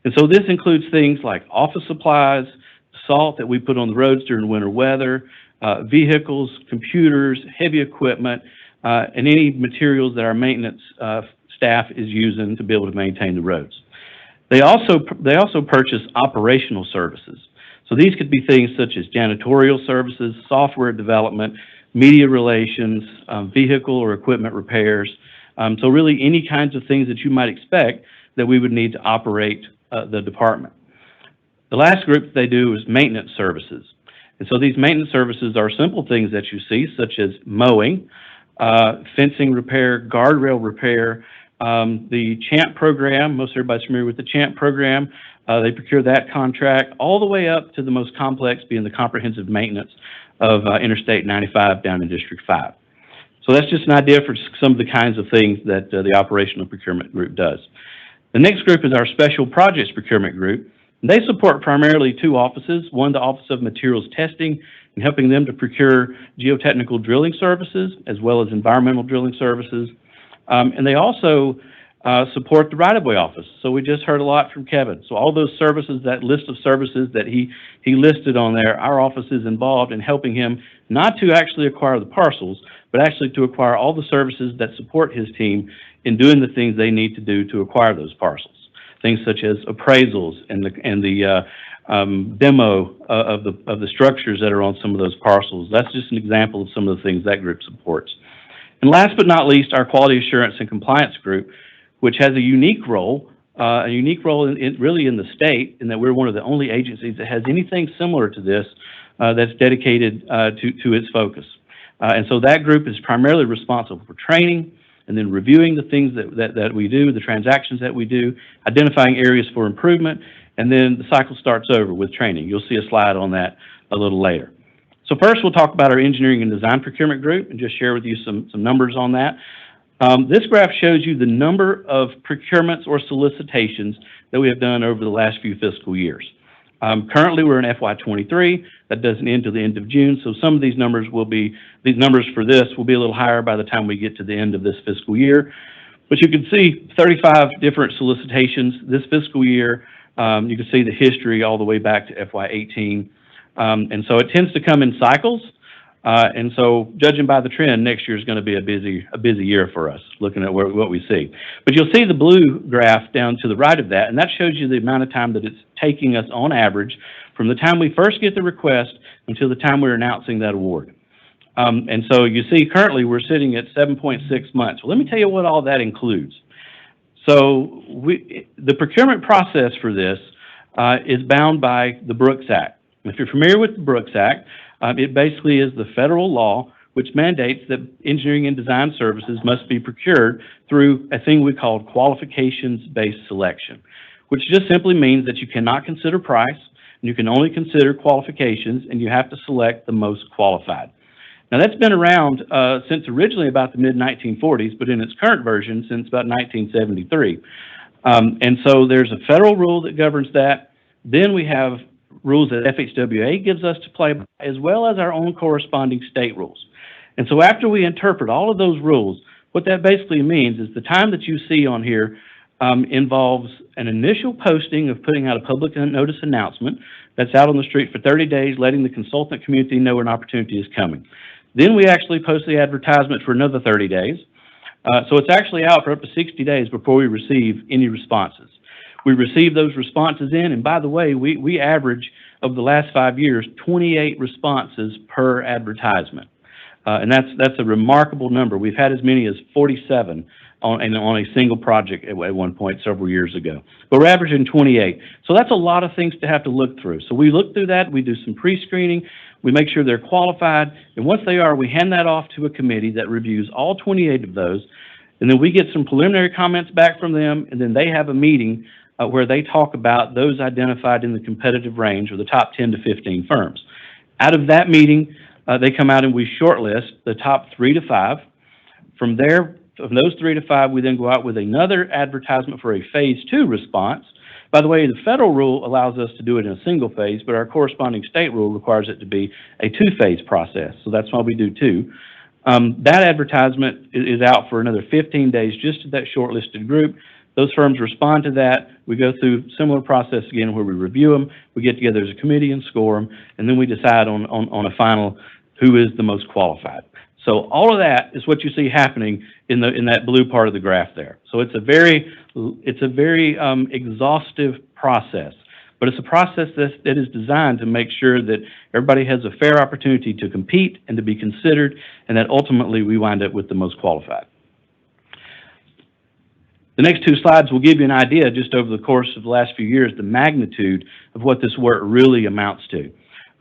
F: And so this includes things like office supplies, salt that we put on the roads during winter weather, vehicles, computers, heavy equipment, and any materials that our maintenance staff is using to be able to maintain the roads. They also purchase operational services. So these could be things such as janitorial services, software development, media relations, vehicle or equipment repairs. So really any kinds of things that you might expect that we would need to operate the department. The last group they do is maintenance services. And so these maintenance services are simple things that you see, such as mowing, fencing repair, guardrail repair, the CHAMP program. Most everybody's familiar with the CHAMP program. They procure that contract all the way up to the most complex, being the comprehensive maintenance of Interstate 95 down in District 5. So that's just an idea for some of the kinds of things that the operational procurement group does. The next group is our special projects procurement group. They support primarily 2 offices, one, the Office of Materials Testing, and helping them to procure geotechnical drilling services, as well as environmental drilling services. And they also support the right-of-way office. So we just heard a lot from Kevin. So all those services, that list of services that he listed on there, our office is involved in helping him not to actually acquire the parcels, but actually to acquire all the services that support his team in doing the things they need to do to acquire those parcels. Things such as appraisals and the demo of the structures that are on some of those parcels. That's just an example of some of the things that group supports. And last but not least, our quality assurance and compliance group, which has a unique role really in the state, in that we're one of the only agencies that has anything similar to this that's dedicated to its focus. And so that group is primarily responsible for training and then reviewing the things that we do, the transactions that we do, identifying areas for improvement, and then the cycle starts over with training. You'll see a slide on that a little later. So first, we'll talk about our engineering and design procurement group and just share with you some numbers on that. This graph shows you the number of procurements or solicitations that we have done over the last few fiscal years. Currently, we're in FY23. That doesn't end till the end of June, so some of these numbers for this will be a little higher by the time we get to the end of this fiscal year. But you can see 35 different solicitations this fiscal year. You can see the history all the way back to FY18. And so it tends to come in cycles. And so judging by the trend, next year is going to be a busy year for us, looking at what we see. But you'll see the blue graph down to the right of that, and that shows you the amount of time that it's taking us on average from the time we first get the request until the time we're announcing that award. And so you see currently we're sitting at 7.6 months. Well, let me tell you what all that includes. So the procurement process for this is bound by the Brooks Act. If you're familiar with the Brooks Act, it basically is the federal law which mandates that engineering and design services must be procured through a thing we call qualifications-based selection, which just simply means that you cannot consider price, and you can only consider qualifications, and you have to select the most qualified. Now, that's been around since originally about the mid-1940s, but in its current version since about 1973. And so there's a federal rule that governs that. Then we have rules that FHWA gives us to play by, as well as our own corresponding state rules. And so after we interpret all of those rules, what that basically means is the time that you see on here involves an initial posting of putting out a public notice announcement that's out on the street for 30 days, letting the consultant community know an opportunity is coming. Then we actually post the advertisement for another 30 days. So it's actually out for up to 60 days before we receive any responses. We receive those responses in, and by the way, we average, over the last 5 years, 28 responses per advertisement. And that's a remarkable number. We've had as many as 47 on a single project at one point several years ago. But we're averaging 28. So that's a lot of things to have to look through. So we look through that, we do some pre-screening, we make sure they're qualified, and once they are, we hand that off to a committee that reviews all 28 of those, and then we get some preliminary comments back from them, and then they have a meeting where they talk about those identified in the competitive range, or the top 10 to 15 firms. Out of that meeting, they come out and we shortlist the top 3 to 5. From there, from those 3 to 5, we then go out with another advertisement for a phase 2 response. By the way, the federal rule allows us to do it in a single phase, but our corresponding state rule requires it to be a 2-phase process. So that's why we do 2. That advertisement is out for another 15 days just to that shortlisted group. Those firms respond to that. We go through similar process again where we review them, we get together as a committee and score them, and then we decide on a final who is the most qualified. So all of that is what you see happening in that blue part of the graph there. So it's a very exhaustive process, but it's a process that is designed to make sure that everybody has a fair opportunity to compete and to be considered, and that ultimately we wind up with the most qualified. The next 2 slides will give you an idea, just over the course of the last few years, the magnitude of what this work really amounts to.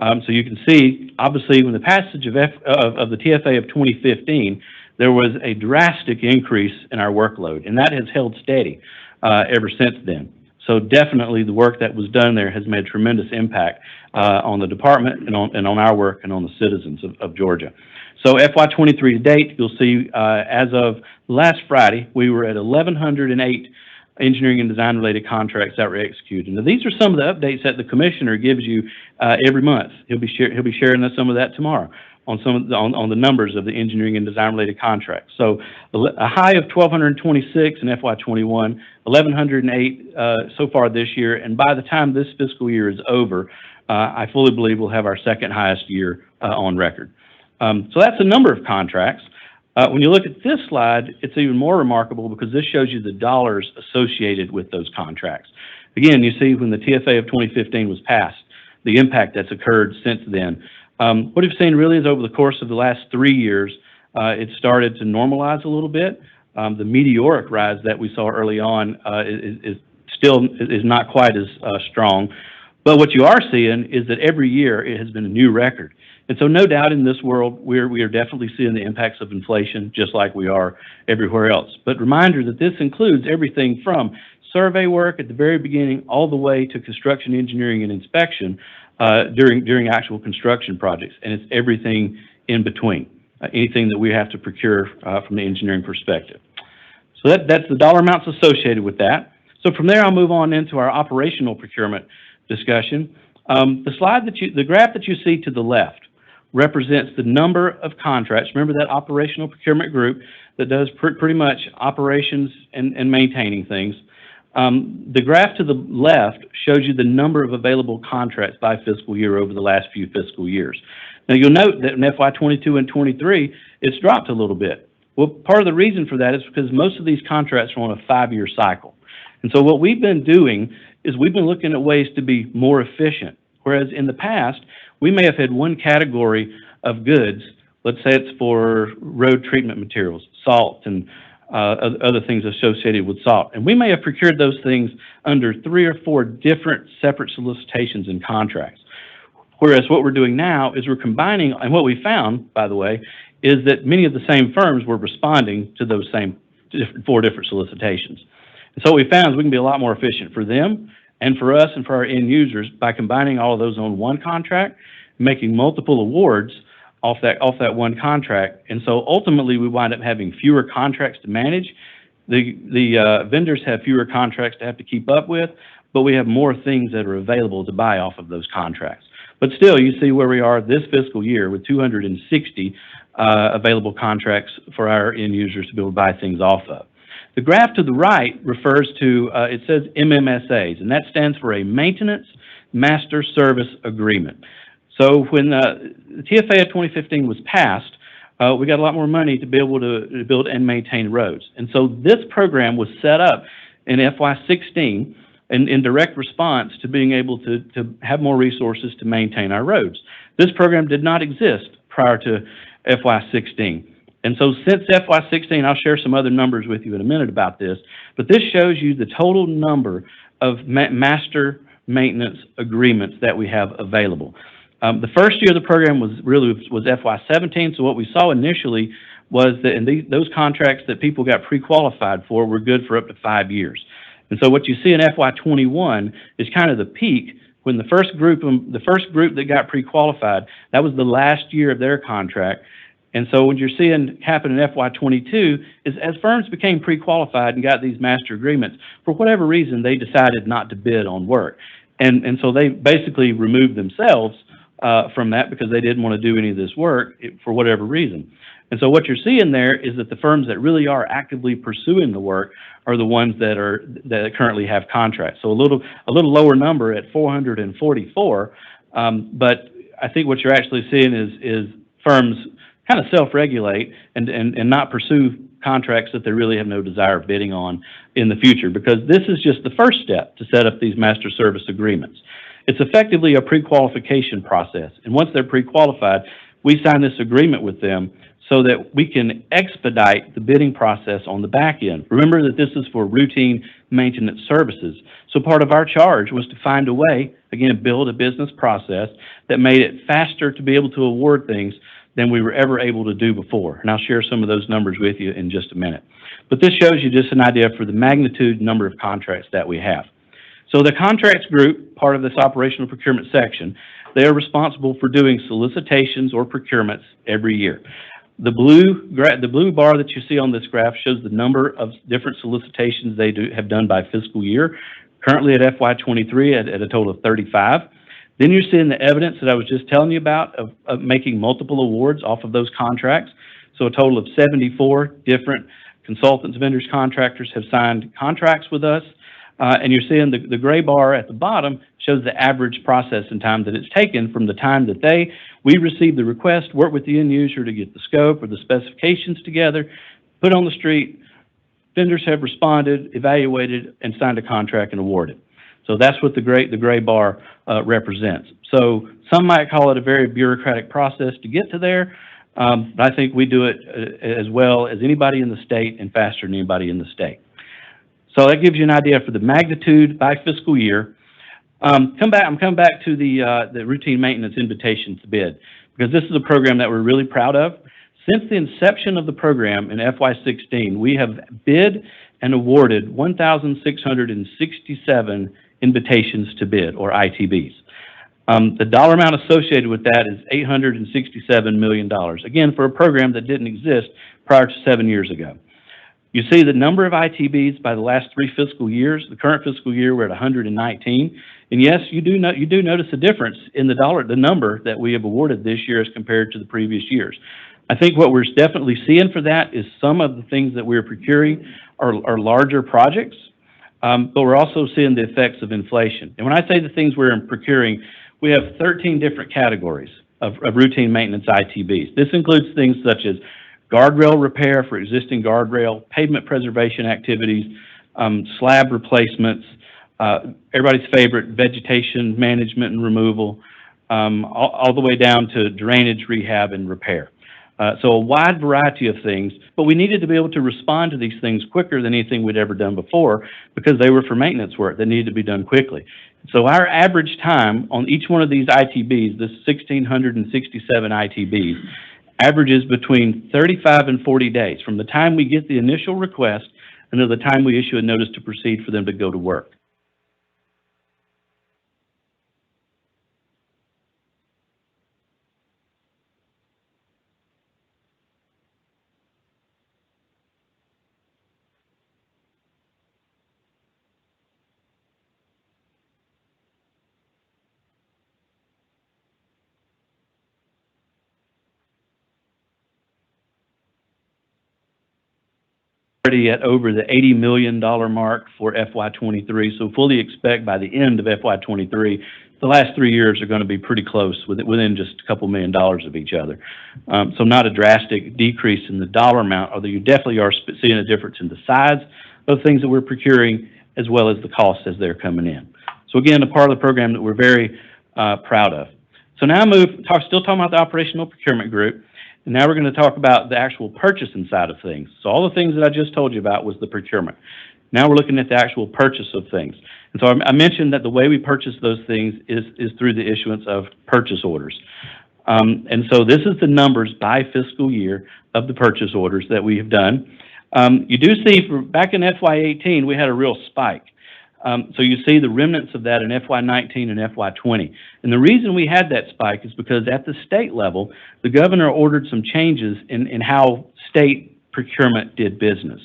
F: So you can see, obviously, when the passage of the TFA of 2015, there was a drastic increase in our workload, and that has held steady ever since then. So definitely the work that was done there has made tremendous impact on the department and on our work and on the citizens of Georgia. So FY23 to date, you'll see as of last Friday, we were at 1,108 engineering and design related contracts that were executed. Now, these are some of the updates that the commissioner gives you every month. He'll be sharing some of that tomorrow on the numbers of the engineering and design related contracts. So a high of 1,226 in FY21, 1,108 so far this year, and by the time this fiscal year is over, I fully believe we'll have our second highest year on record. So that's a number of contracts. When you look at this slide, it's even more remarkable because this shows you the dollars associated with those contracts. Again, you see when the TFA of 2015 was passed, the impact that's occurred since then. What you've seen really is over the course of the last 3 years, it started to normalize a little bit. The meteoric rise that we saw early on is not quite as strong. But what you are seeing is that every year it has been a new record. And so no doubt in this world, we are definitely seeing the impacts of inflation just like we are everywhere else. But reminder that this includes everything from survey work at the very beginning all the way to construction, engineering, and inspection during actual construction projects. And it's everything in between, anything that we have to procure from the engineering perspective. So that's the dollar amounts associated with that. So from there, I'll move on into our operational procurement discussion. The graph that you see to the left represents the number of contracts. Remember that operational procurement group that does pretty much operations and maintaining things. The graph to the left shows you the number of available contracts by fiscal year over the last few fiscal years. Now you'll note that in FY 22 and 23, it's dropped a little bit. Well, part of the reason for that is because most of these contracts are on a 5-year cycle. And so what we've been doing is we've been looking at ways to be more efficient. Whereas in the past, we may have had one category of goods, let's say it's for road treatment materials, salt and other things associated with salt. And we may have procured those things under 3 or 4 different separate solicitations and contracts. Whereas what we're doing now is we're combining, and what we found, by the way, is that many of the same firms were responding to those same 4 different solicitations. And so what we found is we can be a lot more efficient for them and for us and for our end users by combining all of those on one contract, making multiple awards off that one contract. And so ultimately we wind up having fewer contracts to manage. The vendors have fewer contracts to have to keep up with, but we have more things that are available to buy off of those contracts. But still, you see where we are this fiscal year with 260 available contracts for our end users to be able to buy things off of. The graph to the right refers to, it says MMSAs, and that stands for a Maintenance Master Service Agreement. So when the TFA of 2015 was passed, we got a lot more money to be able to build and maintain roads. And so this program was set up in FY16 in direct response to being able to have more resources to maintain our roads. This program did not exist prior to FY16. And so since FY16, I'll share some other numbers with you in a minute about this, but this shows you the total number of master maintenance agreements that we have available. The first year of the program was FY17, so what we saw initially was that in those contracts that people got pre-qualified for were good for up to 5 years. And so what you see in FY21 is kind of the peak when the first group that got pre-qualified, that was the last year of their contract. And so what you're seeing happen in FY22 is as firms became pre-qualified and got these master agreements, for whatever reason, they decided not to bid on work. And so they basically removed themselves from that because they didn't want to do any of this work for whatever reason. And so what you're seeing there is that the firms that really are actively pursuing the work are the ones that currently have contracts. So a little lower number at 444, but I think what you're actually seeing is firms kind of self-regulate and not pursue contracts that they really have no desire of bidding on in the future, because this is just the first step to set up these master service agreements. It's effectively a pre-qualification process, and once they're pre-qualified, we sign this agreement with them so that we can expedite the bidding process on the back end. Remember that this is for routine maintenance services. So part of our charge was to find a way, again, build a business process that made it faster to be able to award things than we were ever able to do before. And I'll share some of those numbers with you in just a minute. But this shows you just an idea for the magnitude number of contracts that we have. So the contracts group, part of this operational procurement section, they are responsible for doing solicitations or procurements every year. The blue bar that you see on this graph shows the number of different solicitations they have done by fiscal year, currently at FY23 at a total of 35. Then you're seeing the evidence that I was just telling you about of making multiple awards off of those contracts. So a total of 74 different consultants, vendors, contractors have signed contracts with us. And you're seeing the gray bar at the bottom shows the average processing time that it's taken from the time that they We receive the request, work with the end user to get the scope or the specifications together, put on the street. Vendors have responded, evaluated, and signed a contract and awarded. So that's what the gray bar represents. So some might call it a very bureaucratic process to get to there, but I think we do it as well as anybody in the state and faster than anybody in the state. So that gives you an idea for the magnitude by fiscal year. I'm coming back to the routine maintenance invitation to bid, because this is a program that we're really proud of. Since the inception of the program in FY16, we have bid and awarded 1,667 invitations to bid, or ITBs. The dollar amount associated with that is $867 million, again, for a program that didn't exist prior to 7 years ago. You see the number of ITBs by the last 3 fiscal years. The current fiscal year, we're at 119. And yes, you do notice a difference in the number that we have awarded this year as compared to the previous years. I think what we're definitely seeing for that is some of the things that we're procuring are larger projects, but we're also seeing the effects of inflation. And when I say the things we're procuring, we have 13 different categories of routine maintenance ITBs. This includes things such as guardrail repair for existing guardrail, pavement preservation activities, slab replacements, everybody's favorite, vegetation management and removal, all the way down to drainage rehab and repair. So a wide variety of things, but we needed to be able to respond to these things quicker than anything we'd ever done before, because they were for maintenance work that needed to be done quickly. So our average time on each one of these ITBs, this 1,667 ITBs, averages between 35 and 40 days from the time we get the initial request until the time we issue a notice to proceed for them to go to work. Already at over the $80 million mark for FY23, so fully expect by the end of FY23, the last 3 years are going to be pretty close, within just a couple $1 million of each other. So not a drastic decrease in the dollar amount, although you definitely are seeing a difference in the size of things that we're procuring, as well as the costs as they're coming in. So again, a part of the program that we're very proud of. So now still talking about the operational procurement group. And now we're going to talk about the actual purchasing side of things. So all the things that I just told you about was the procurement. Now we're looking at the actual purchase of things. And so I mentioned that the way we purchase those things is through the issuance of purchase orders. And so this is the numbers by fiscal year of the purchase orders that we have done. You do see back in FY18, we had a real spike. So you see the remnants of that in FY19 and FY20. And the reason we had that spike is because at the state level, the governor ordered some changes in how state procurement did business.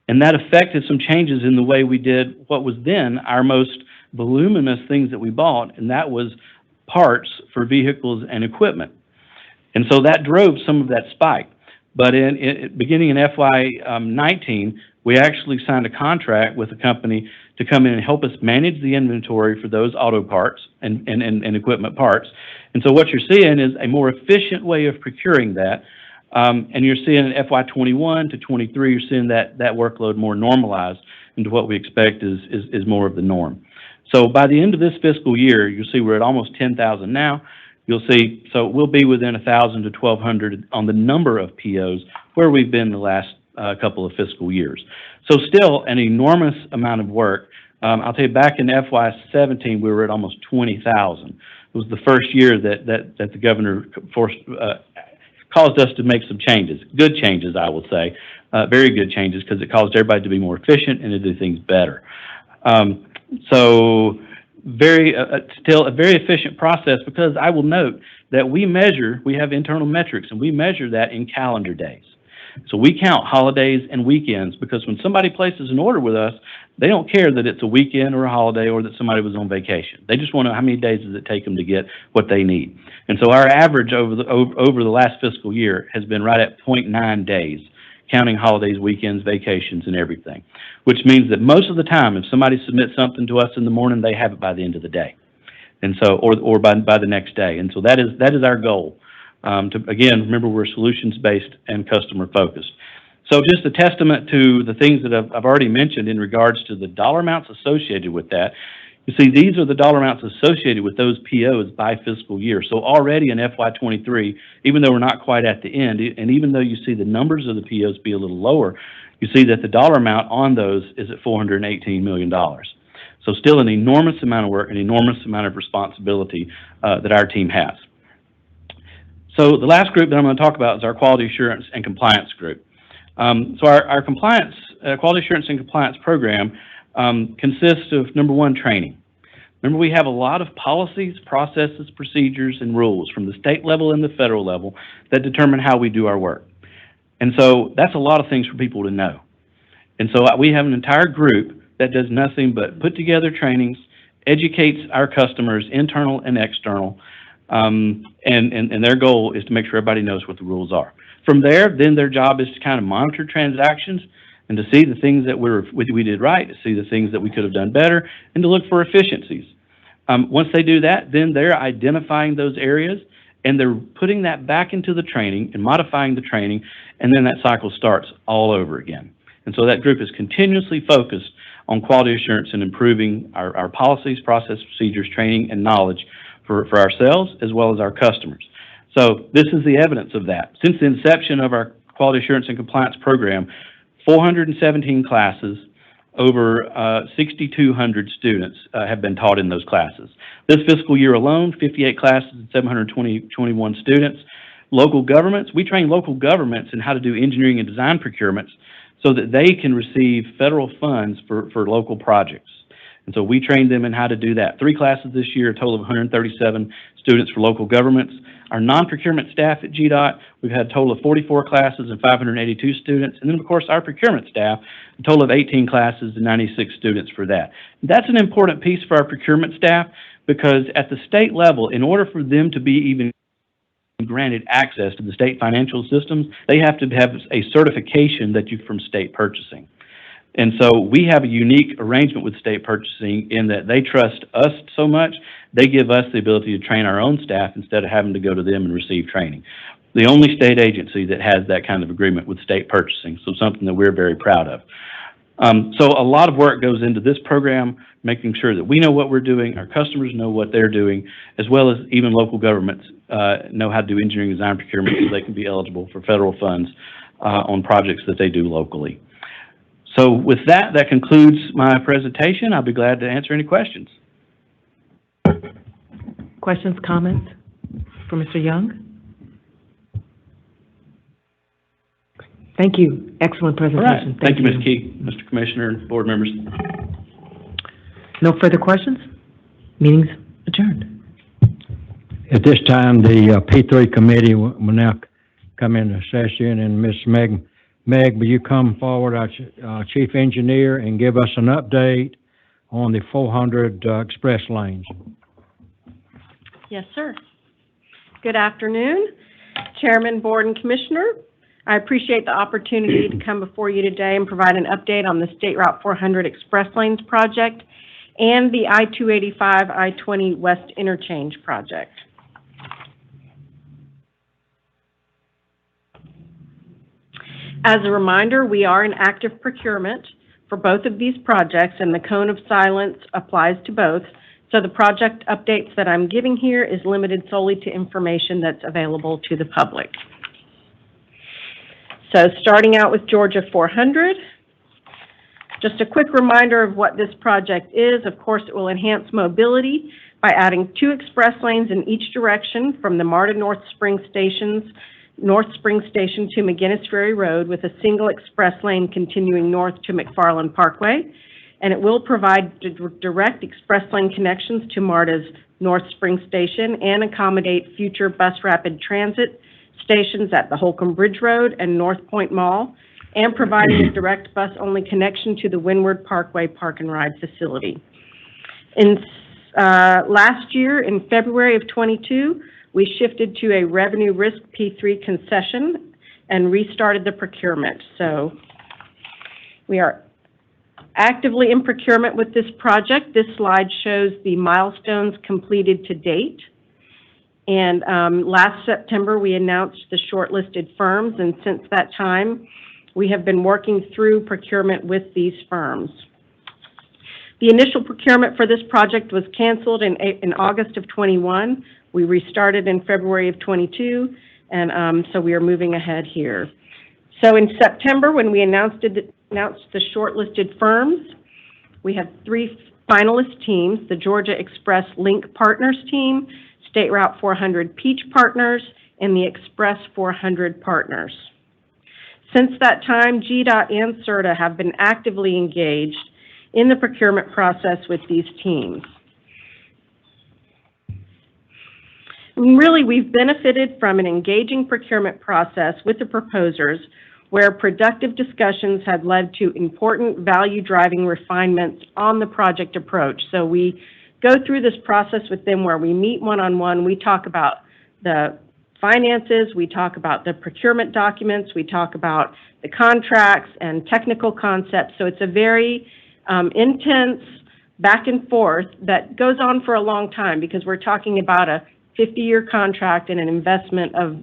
F: And that affected some changes in the way we did what was then our most voluminous things that we bought, and that was parts for vehicles and equipment. And so that drove some of that spike. But beginning in FY19, we actually signed a contract with a company to come in and help us manage the inventory for those auto parts and equipment parts. And so what you're seeing is a more efficient way of procuring that. And you're seeing in FY21 to 23, you're seeing that workload more normalized into what we expect is more of the norm. So by the end of this fiscal year, you'll see we're at almost 10,000 now. You'll see, so we'll be within 1,000 to 1,200 on the number of POs where we've been the last couple of fiscal years. So still an enormous amount of work. I'll tell you, back in FY17, we were at almost 20,000. It was the first year that the governor caused us to make some changes, good changes, I will say, very good changes, because it caused everybody to be more efficient and to do things better. So still a very efficient process, because I will note that we have internal metrics, and we measure that in calendar days. So we count holidays and weekends, because when somebody places an order with us, they don't care that it's a weekend or a holiday or that somebody was on vacation. They just want to know how many days does it take them to get what they need. And so our average over the last fiscal year has been right at 0.9 days, counting holidays, weekends, vacations, and everything, which means that most of the time, if somebody submits something to us in the morning, they have it by the end of the day. And so, or by the next day. And so that is our goal. Again, remember, we're solutions-based and customer-focused. So just a testament to the things that I've already mentioned in regards to the dollar amounts associated with that. You see, these are the dollar amounts associated with those POs by fiscal year. So already in FY23, even though we're not quite at the end, and even though you see the numbers of the POs be a little lower, you see that the dollar amount on those is at $418 million. So still an enormous amount of work, an enormous amount of responsibility that our team has. So the last group that I'm going to talk about is our quality assurance and compliance group. So our compliance, quality assurance and compliance program consists of, number one, training. Remember, we have a lot of policies, processes, procedures, and rules from the state level and the federal level that determine how we do our work. And so that's a lot of things for people to know. And so we have an entire group that does nothing but put together trainings, educates our customers, internal and external, and their goal is to make sure everybody knows what the rules are. From there, then their job is to kind of monitor transactions and to see the things that we did right, to see the things that we could have done better, and to look for efficiencies. Once they do that, then they're identifying those areas, and they're putting that back into the training and modifying the training, and then that cycle starts all over again. And so that group is continuously focused on quality assurance and improving our policies, process, procedures, training, and knowledge for ourselves as well as our customers. So this is the evidence of that. Since the inception of our quality assurance and compliance program, 417 classes, over 6,200 students have been taught in those classes. This fiscal year alone, 58 classes and 721 students. Local governments, we train local governments in how to do engineering and design procurements so that they can receive federal funds for local projects. And so we trained them in how to do that. 3 classes this year, a total of 137 students for local governments. Our non-procurement staff at GDOT, we've had a total of 44 classes and 582 students. And then, of course, our procurement staff, a total of 18 classes and 96 students for that. That's an important piece for our procurement staff because at the state level, in order for them to be even granted access to the state financial systems, they have to have a certification from state purchasing. And so we have a unique arrangement with state purchasing in that they trust us so much, they give us the ability to train our own staff instead of having to go to them and receive training. The only state agency that has that kind of agreement with state purchasing, so something that we're very proud of. So a lot of work goes into this program, making sure that we know what we're doing, our customers know what they're doing, as well as even local governments know how to do engineering design procurement so they can be eligible for federal funds on projects that they do locally. So with that, that concludes my presentation. I'll be glad to answer any questions.
E: Questions, comments for Mr. Young? Thank you. Excellent
F: All
E: presentation.
F: right. Thank you, Ms. Key, Mr. Commissioner, and board members.
E: No further questions? Meeting's adjourned.
G: At this time, the P3 committee will now come into session, and Ms. Meg, will you come forward, our chief engineer, and give us an update on the 400 express lanes?
H: Yes, sir. Good afternoon, Chairman, Board, and Commissioner. I appreciate the opportunity to come before you today and provide an update on the State Route 400 Express Lanes project and the I-285, I-20 West Interchange project. As a reminder, we are in active procurement for both of these projects, and the cone of silence applies to both. So the project updates that I'm giving here is limited solely to information that's available to the public. So starting out with Georgia 400, just a quick reminder of what this project is. Of course, it will enhance mobility by adding 2 express lanes in each direction from the MARTA North Spring Station to McGinnis Ferry Road, with a single express lane continuing north to McFarland Parkway. And it will provide direct express lane connections to MARTA's North Spring Station and accommodate future bus rapid transit stations at the Holcomb Bridge Road and North Point Mall, and providing a direct bus-only connection to the Windward Parkway Park and Ride facility. Last year, in February of 22, we shifted to a revenue risk P3 concession and restarted the procurement. So we are Actively in procurement with this project, this slide shows the milestones completed to date. And last September, we announced the shortlisted firms, and since that time, we have been working through procurement with these firms. The initial procurement for this project was canceled in August of 21. We restarted in February of 22, and so we are moving ahead here. So in September, when we announced the shortlisted firms, we have 3 finalist teams: the Georgia Express Link Partners team, State Route 400 Peach Partners, and the Express 400 Partners. Since that time, GDOT and CERTA have been actively engaged in the procurement process with these teams. And really, we've benefited from an engaging procurement process with the proposers where productive discussions have led to important value-driving refinements on the project approach. So we go through this process with them where we meet one-on-one. We talk about the finances, we talk about the procurement documents, we talk about the contracts and technical concepts. So it's a very intense back and forth that goes on for a long time because we're talking about a 50-year contract and an investment of,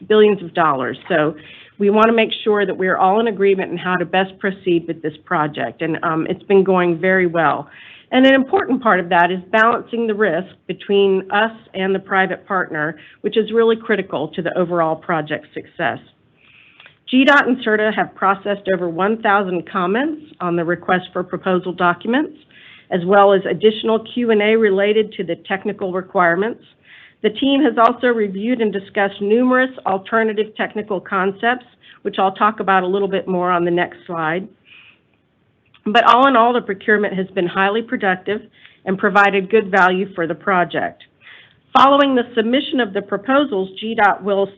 H: billions of dollars. So we want to make sure that we're all in agreement on how to best proceed with this project. And it's been going very well. And an important part of that is balancing the risk between us and the private partner, which is really critical to the overall project success. GDOT and CERTA have processed over 1,000 comments on the request for proposal documents, as well as additional Q&A related to the technical requirements. The team has also reviewed and discussed numerous alternative technical concepts, which I'll talk about a little bit more on the next slide. But all in all, the procurement has been highly productive and provided good value for the project. Following the submission of the proposals, GDOT will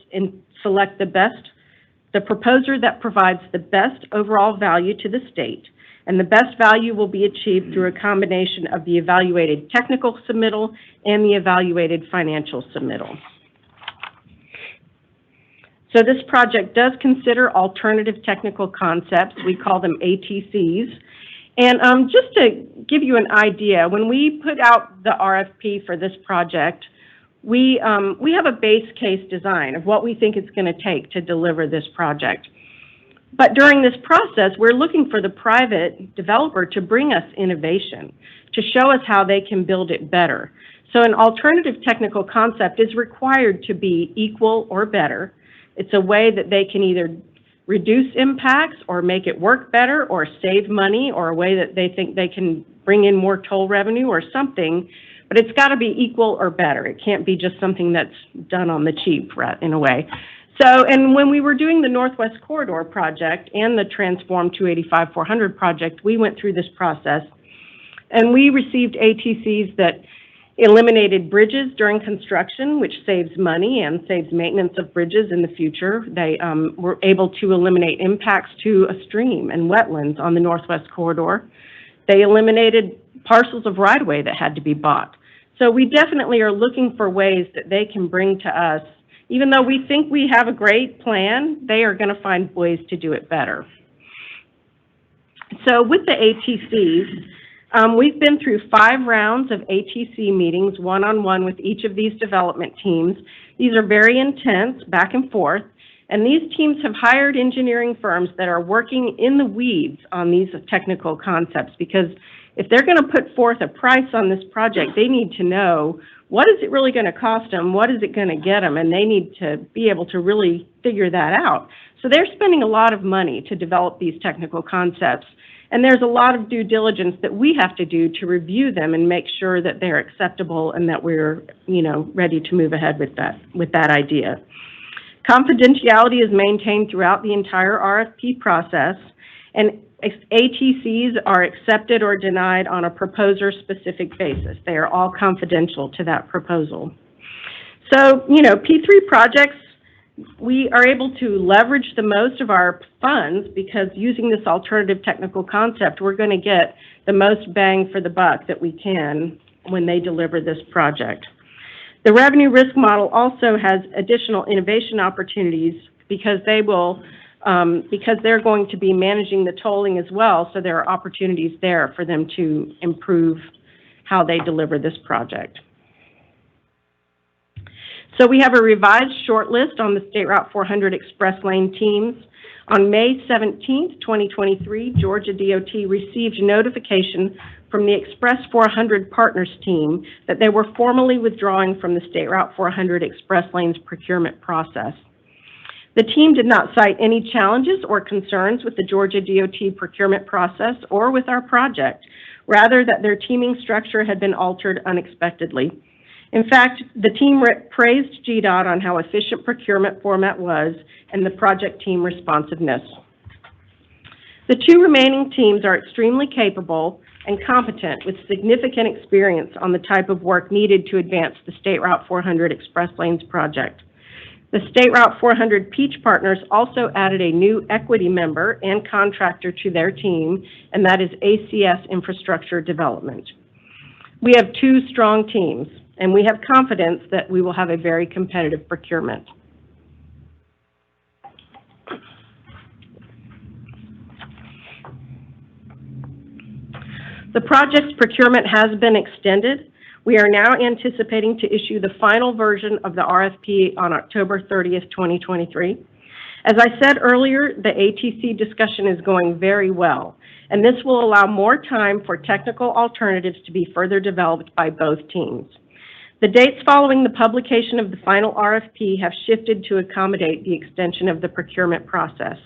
H: select the proposer that provides the best overall value to the state, and the best value will be achieved through a combination of the evaluated technical submittal and the evaluated financial submittal. So this project does consider alternative technical concepts. We call them ATCs. And just to give you an idea, when we put out the RFP for this project, we have a base case design of what we think it's going to take to deliver this project. But during this process, we're looking for the private developer to bring us innovation, to show us how they can build it better. So an alternative technical concept is required to be equal or better. It's a way that they can either reduce impacts or make it work better or save money, or a way that they think they can bring in more toll revenue or something, but it's got to be equal or better. It can't be just something that's done on the cheap, in a way. So, and when we were doing the Northwest Corridor project and the Transform 285-400 project, we went through this process, and we received ATCs that eliminated bridges during construction, which saves money and saves maintenance of bridges in the future. They were able to eliminate impacts to a stream and wetlands on the Northwest Corridor. They eliminated parcels of right-of-way that had to be bought. So we definitely are looking for ways that they can bring to us. Even though we think we have a great plan, they are going to find ways to do it better. So with the ATCs, we've been through 5 rounds of ATC meetings, one-on-one with each of these development teams. These are very intense, back and forth, and these teams have hired engineering firms that are working in the weeds on these technical concepts, because if they're going to put forth a price on this project, they need to know what is it really going to cost them, what is it going to get them, and they need to be able to really figure that out. So they're spending a lot of money to develop these technical concepts. And there's a lot of due diligence that we have to do to review them and make sure that they're acceptable and that we're, ready to move ahead with that idea. Confidentiality is maintained throughout the entire RFP process, and ATCs are accepted or denied on a proposer-specific basis. They are all confidential to that proposal. So, P3 projects, we are able to leverage the most of our funds because using this alternative technical concept, we're going to get the most bang for the buck that we can when they deliver this project. The revenue risk model also has additional innovation opportunities because they will because they're going to be managing the tolling as well, so there are opportunities there for them to improve how they deliver this project. So we have a revised shortlist on the State Route 400 Express Lane teams. On May 17th, 2023, Georgia DOT received notification from the Express 400 Partners team that they were formally withdrawing from the State Route 400 Express Lanes procurement process. The team did not cite any challenges or concerns with the Georgia DOT procurement process or with our project, rather that their teaming structure had been altered unexpectedly. In fact, the team praised GDOT on how efficient procurement format was and the project team responsiveness. The two remaining teams are extremely capable and competent with significant experience on the type of work needed to advance the State Route 400 Express Lanes project. The State Route 400 Peach Partners also added a new equity member and contractor to their team, and that is ACS Infrastructure Development. We have two strong teams, and we have confidence that we will have a very competitive procurement. The project's procurement has been extended. We are now anticipating to issue the final version of the RFP on October 30th, 2023. As I said earlier, the ATC discussion is going very well, and this will allow more time for technical alternatives to be further developed by both teams. The dates following the publication of the final RFP have shifted to accommodate the extension of the procurement process.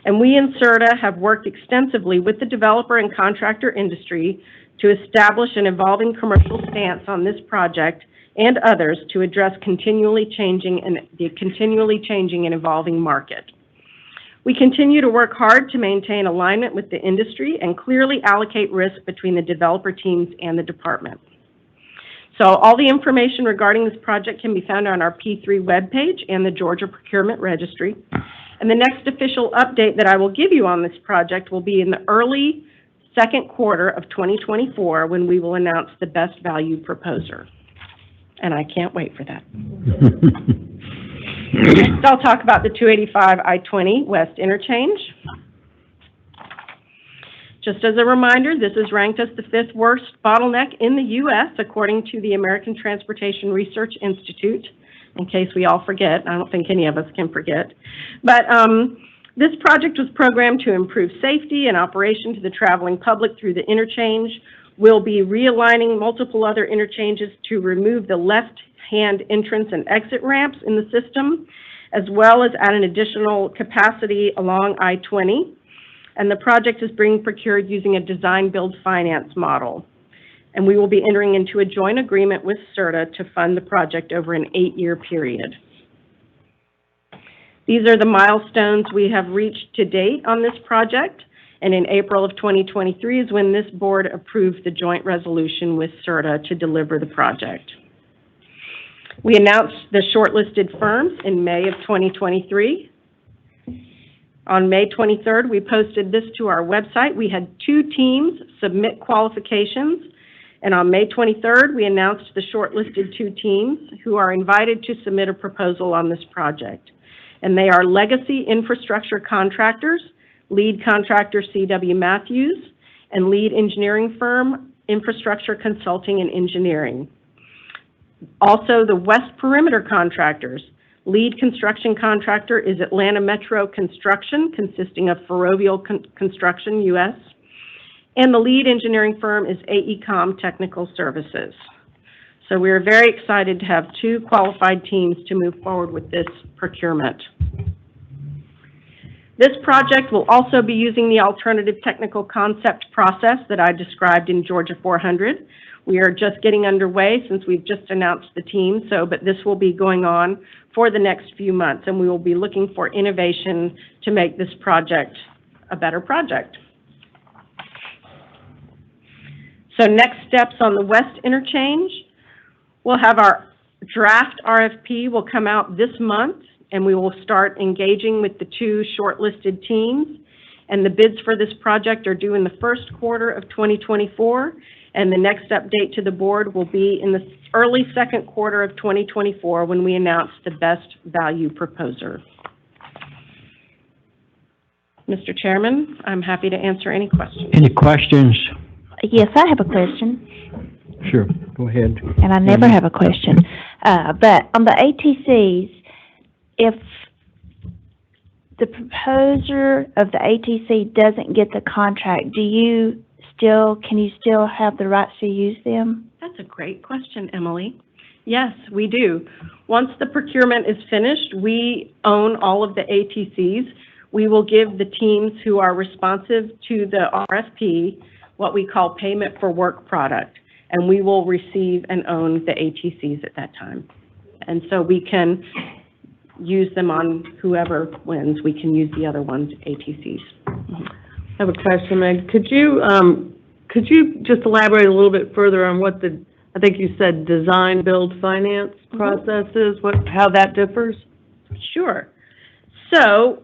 H: And we in CERTA have worked extensively with the developer and contractor industry to establish an evolving commercial stance on this project and others to address the continually changing and evolving market. We continue to work hard to maintain alignment with the industry and clearly allocate risk between the developer teams and the department. So all the information regarding this project can be found on our P3 webpage and the Georgia Procurement Registry. And the next official update that I will give you on this project will be in the early second quarter of 2024 when we will announce the best value proposer. And I can't wait for that. Next, I'll talk about the 285 I-20 West Interchange. Just as a reminder, this is ranked as the 5th worst bottleneck in the U.S. according to the American Transportation Research Institute, in case we all forget. I don't think any of us can forget. But this project was programmed to improve safety and operation to the traveling public through the interchange. We'll be realigning multiple other interchanges to remove the left-hand entrance and exit ramps in the system, as well as add an additional capacity along I-20. And the project is being procured using a design-build finance model. And we will be entering into a joint agreement with CERTA to fund the project over an 8-year period. These are the milestones we have reached to date on this project, and in April of 2023 is when this board approved the joint resolution with CERTA to deliver the project. We announced the shortlisted firms in May of 2023. On May 23rd, we posted this to our website. We had 2 teams submit qualifications, and on May 23rd, we announced the shortlisted 2 teams who are invited to submit a proposal on this project. And they are Legacy Infrastructure Contractors, lead contractor C.W. Matthews, and lead engineering firm Infrastructure Consulting and Engineering. Also, the West Perimeter Contractors, lead construction contractor is Atlanta Metro Construction, consisting of Ferrovial Construction US, and the lead engineering firm is AECOM Technical Services. So we are very excited to have 2 qualified teams to move forward with this procurement. This project will also be using the alternative technical concept process that I described in Georgia 400. We are just getting underway since we've just announced the team, but this will be going on for the next few months, and we will be looking for innovation to make this project a better project. So next steps on the West Interchange, we'll have our draft RFP will come out this month, and we will start engaging with the 2 shortlisted teams. And the bids for this project are due in the first quarter of 2024, and the next update to the board will be in the early second quarter of 2024 when we announce the best value proposer. Mr. Chairman, I'm happy to answer any questions.
G: Any questions?
I: Yes, I have a question,
G: Sure, go ahead.
I: and I never have a question. But on the ATCs, if the proposer of the ATC doesn't get the contract, can you still have the rights to use them?
H: That's a great question, Emily. Yes, we do. Once the procurement is finished, we own all of the ATCs. We will give the teams who are responsive to the RFP what we call payment for work product, and we will receive and own the ATCs at that time. And so we can use them on whoever wins. We can use the other one's ATCs.
C: I have a question, Meg. Could you just elaborate a little bit further on what I think you said design, build, finance process is, how that differs?
H: Sure. So,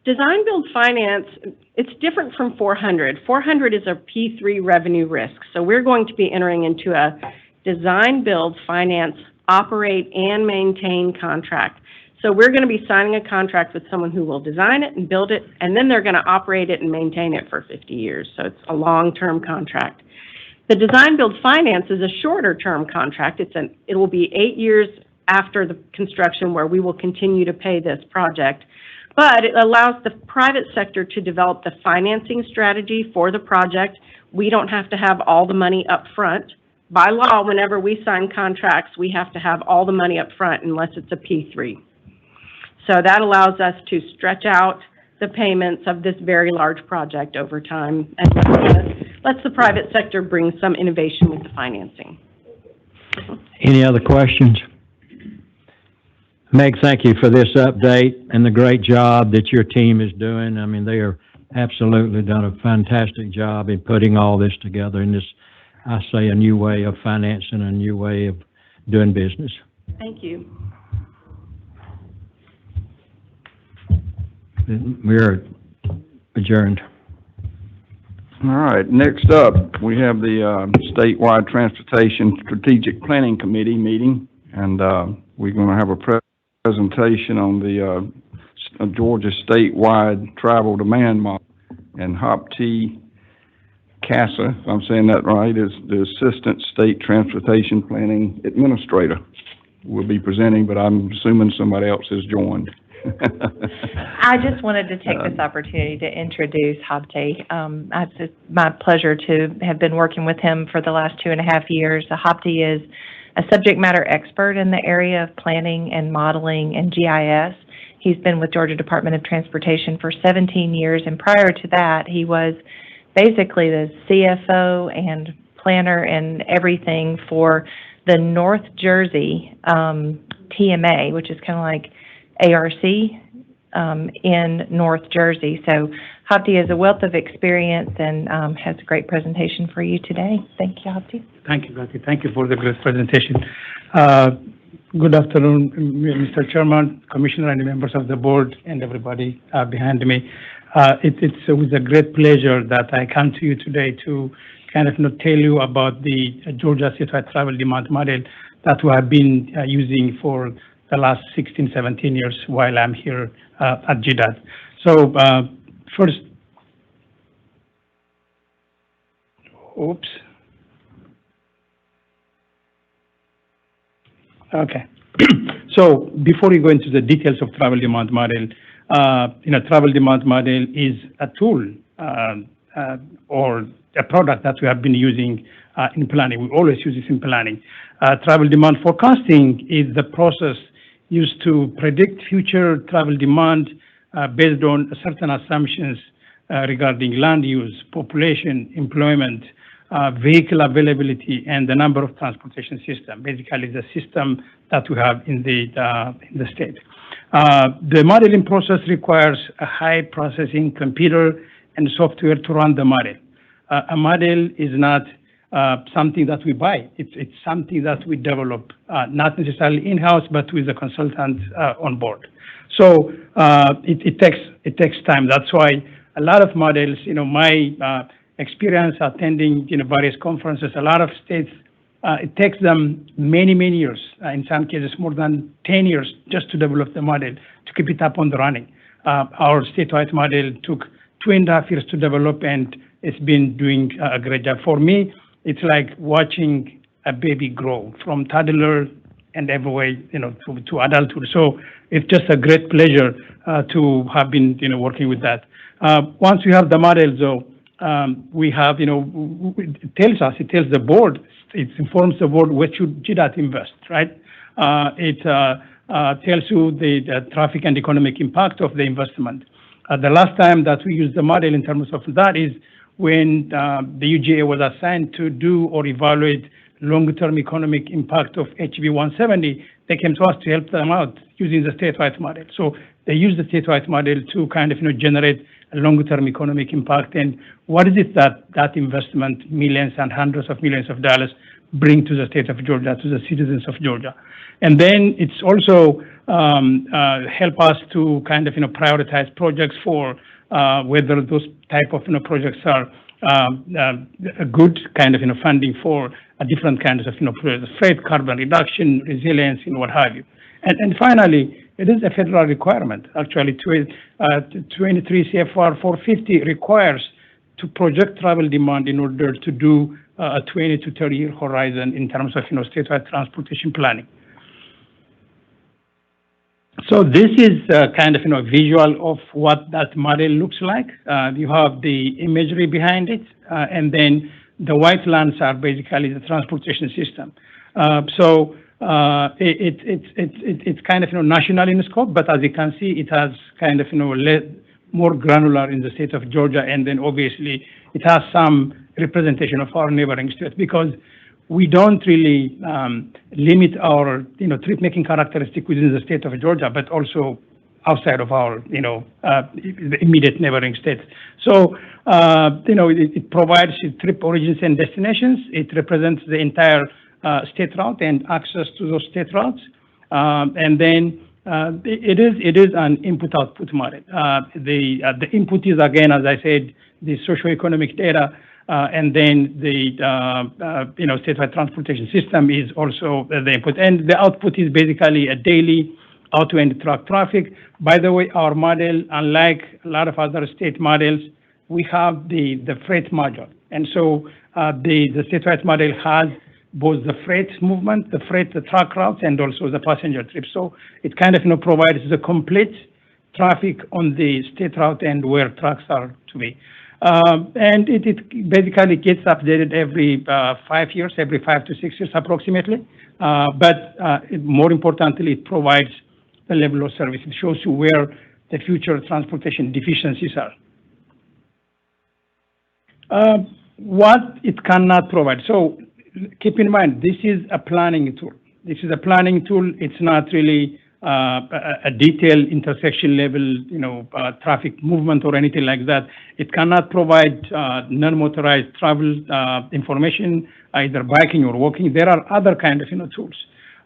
H: design, build, finance, it's different from 400. 400 is a P3 revenue risk. So we're going to be entering into a design, build, finance, operate, and maintain contract. So we're going to be signing a contract with someone who will design it and build it, and then they're going to operate it and maintain it for 50 years. So it's a long-term contract. The design, build, finance is a shorter-term contract. It will be 8 years after the construction where we will continue to pay this project. But it allows the private sector to develop the financing strategy for the project. We don't have to have all the money up front. By law, whenever we sign contracts, we have to have all the money up front unless it's a P3. So that allows us to stretch out the payments of this very large project over time and lets the private sector bring some innovation with the financing.
G: Any other questions? Meg, thank you for this update and the great job that your team is doing. I mean, they are absolutely done a fantastic job in putting all this together in this, I say, a new way of financing, a new way of doing business.
H: Thank you.
G: We're adjourned.
J: All right, next up, we have the statewide Transportation Strategic Planning Committee meeting, and we're going to have a presentation on the Georgia statewide travel demand model. And Hop T. Casa, if I'm saying that right, is the Assistant State Transportation Planning Administrator. Will be presenting, but I'm assuming somebody else has joined.
K: I just wanted to take this opportunity to introduce Hopti. It's my pleasure to have been working with him for the last 2.5 years. Hopti is a subject matter expert in the area of planning and modeling and GIS. He's been with Georgia Department of Transportation for 17 years, and prior to that, he was basically the CFO and planner and everything for the North Jersey TMA, which is kind of like ARC in North Jersey. So Hopti has a wealth of experience and has a great presentation for you today. Thank you, Hopti.
L: Thank you, Kathy. Thank you for the great presentation. Good afternoon, Mr. Chairman, Commissioner, and members of the board, and everybody behind me. It's with a great pleasure that I come to you today to kind of tell you about the Georgia Statewide Travel Demand Model that we have been using for the last 16, 17 years while I'm here at GDOT. So first, okay. So before we go into the details of travel demand model, travel demand model is a tool or a product that we have been using in planning. We always use this in planning. Travel demand forecasting is the process used to predict future travel demand based on certain assumptions regarding land use, population, employment, vehicle availability, and the number of transportation system. Basically, the system that we have in the state. The modeling process requires a high processing computer and software to run the model. A model is not something that we buy. It's something that we develop, not necessarily in-house, but with a consultant on board. So it takes time. That's why a lot of models, my experience attending various conferences, a lot of states, it takes them many years, in some cases more than 10 years, just to develop the model, to keep it up on the running. Our statewide model took 2.5 years to develop, and it's been doing a great job. For me, it's like watching a baby grow from toddler and every way, to adulthood. So it's just a great pleasure to have been, working with that. Once we have the model, though, we have, it tells the board, it informs the board what should GDOT invest, right? It tells you the traffic and economic impact of the investment. The last time that we used the model in terms of that is when the UGA was assigned to do or evaluate long-term economic impact of HB 170, they came to us to help them out using the statewide model. So they used the statewide model to kind of, generate a long-term economic impact and what is it that investment, millions and hundreds of millions of dollars, bring to the state of Georgia, to the citizens of Georgia. And then it's also help us to kind of, prioritize projects for whether those type of, projects are a good kind of, funding for different kinds of, projects, freight, carbon reduction, resilience, and what have you. And finally, it is a federal requirement. Actually, 23 CFR 450 requires to project travel demand in order to do a 20 to 30 year horizon in terms of, statewide transportation planning. So this is kind of, visual of what that model looks like. You have the imagery behind it, and then the white lines are basically the transportation system. It's kind of, national in scope, but as you can see, it has kind of, more granular in the state of Georgia, and then obviously it has some representation of our neighboring states because we don't really limit our, trip making characteristic within the state of Georgia, but also outside of our, the immediate neighboring states. So, it provides trip origins and destinations. It represents the entire state route and access to those state routes. And then it is an input-output model. The input is, again, as I said, the socioeconomic data, and then the statewide transportation system is also the input. And the output is basically a daily auto and truck traffic. By the way, our model, unlike a lot of other state models, we have the freight module. And so the statewide model has both the freight movement, the truck routes, and also the passenger trips. So it kind of provides the complete traffic on the state route and where trucks are to be. And it basically gets updated every 5 years, every 5 to 6 years approximately. But more importantly, it provides the level of service. It shows you where the future transportation deficiencies are. What it cannot provide. So keep in mind, this is a planning tool. It's not really a detailed intersection level, traffic movement or anything like that. It cannot provide non-motorized travel information, either biking or walking. There are other kind of, tools.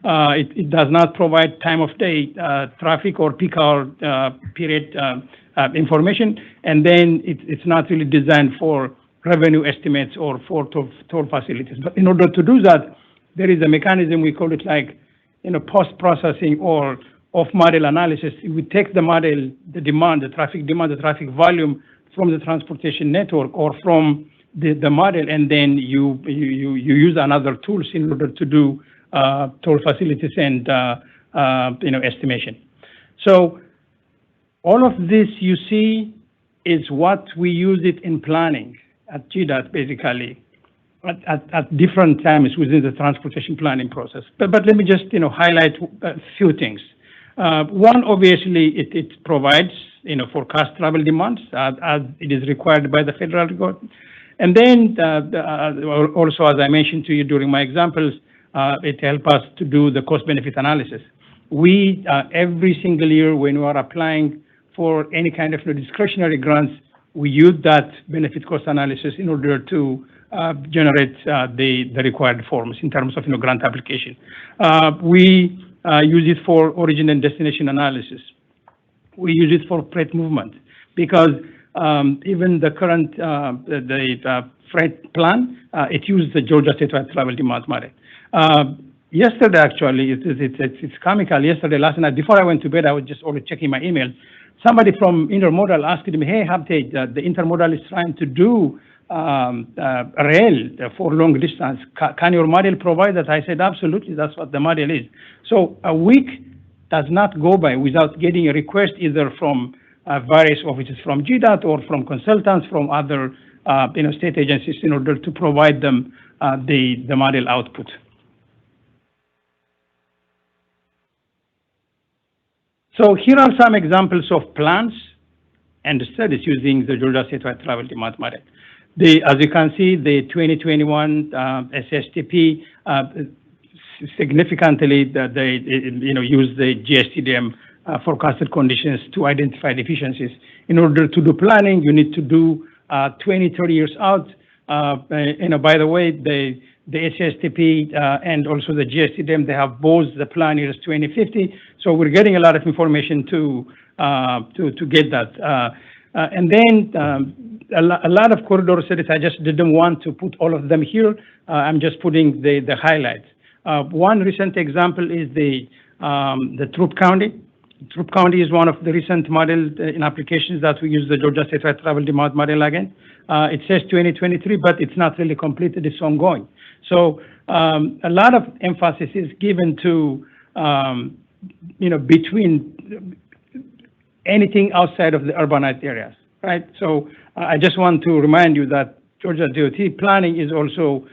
L: It does not provide time of day traffic or peak hour period information. And then it's not really designed for revenue estimates or for toll facilities. But in order to do that, there is a mechanism, we call it like, post-processing or off-model analysis. We take the model, the traffic demand, the traffic volume from the transportation network or from the model, and then you use another tools in order to do toll facilities and, estimation. So all of this you see is what we use it in planning at GDOT, basically, at different times within the transportation planning process. But let me just, highlight a few things. One, obviously, it provides, forecast travel demands as it is required by the federal government. And then also, as I mentioned to you during my examples, it helps us to do the cost-benefit analysis. We, every single year when we are applying for any kind of discretionary grants, we use that benefit cost analysis in order to generate the required forms in terms of grant application. We use it for origin and destination analysis. We use it for freight movement because even the current the freight plan, it uses the Georgia statewide travel demand model. Yesterday, actually, it's comical. Yesterday, last night, before I went to bed, I was just always checking my emails. somebody from intermodal asked me, hey, Habte, the intermodal is trying to do rail for long distance. Can your model provide that? I said, absolutely, that's what the model is. So a week does not go by without getting a request either from various offices from GDOT or from consultants from other state agencies in order to provide them the model output. So here are some examples of plans and studies using the Georgia Statewide Travel Demand Model. As you can see, the 2021 SSTP significantly they use the GSTDM forecasted conditions to identify deficiencies. In order to do planning, you need to do 20, 30 years out. By the way, the SSTP and also the GSTDM, they have both the plan years 2050. So we're getting a lot of information to get that. And then a lot of corridor studies, I just didn't want to put all of them here. I'm just putting the highlights. One recent example is the Troup County. Troup County is one of the recent models in applications that we use the Georgia Statewide Travel Demand Model again. It says 2023, but it's not really completed, it's ongoing. So a lot of emphasis is given to, between anything outside of the urbanized areas, right? So I just want to remind you that Georgia DOT planning is also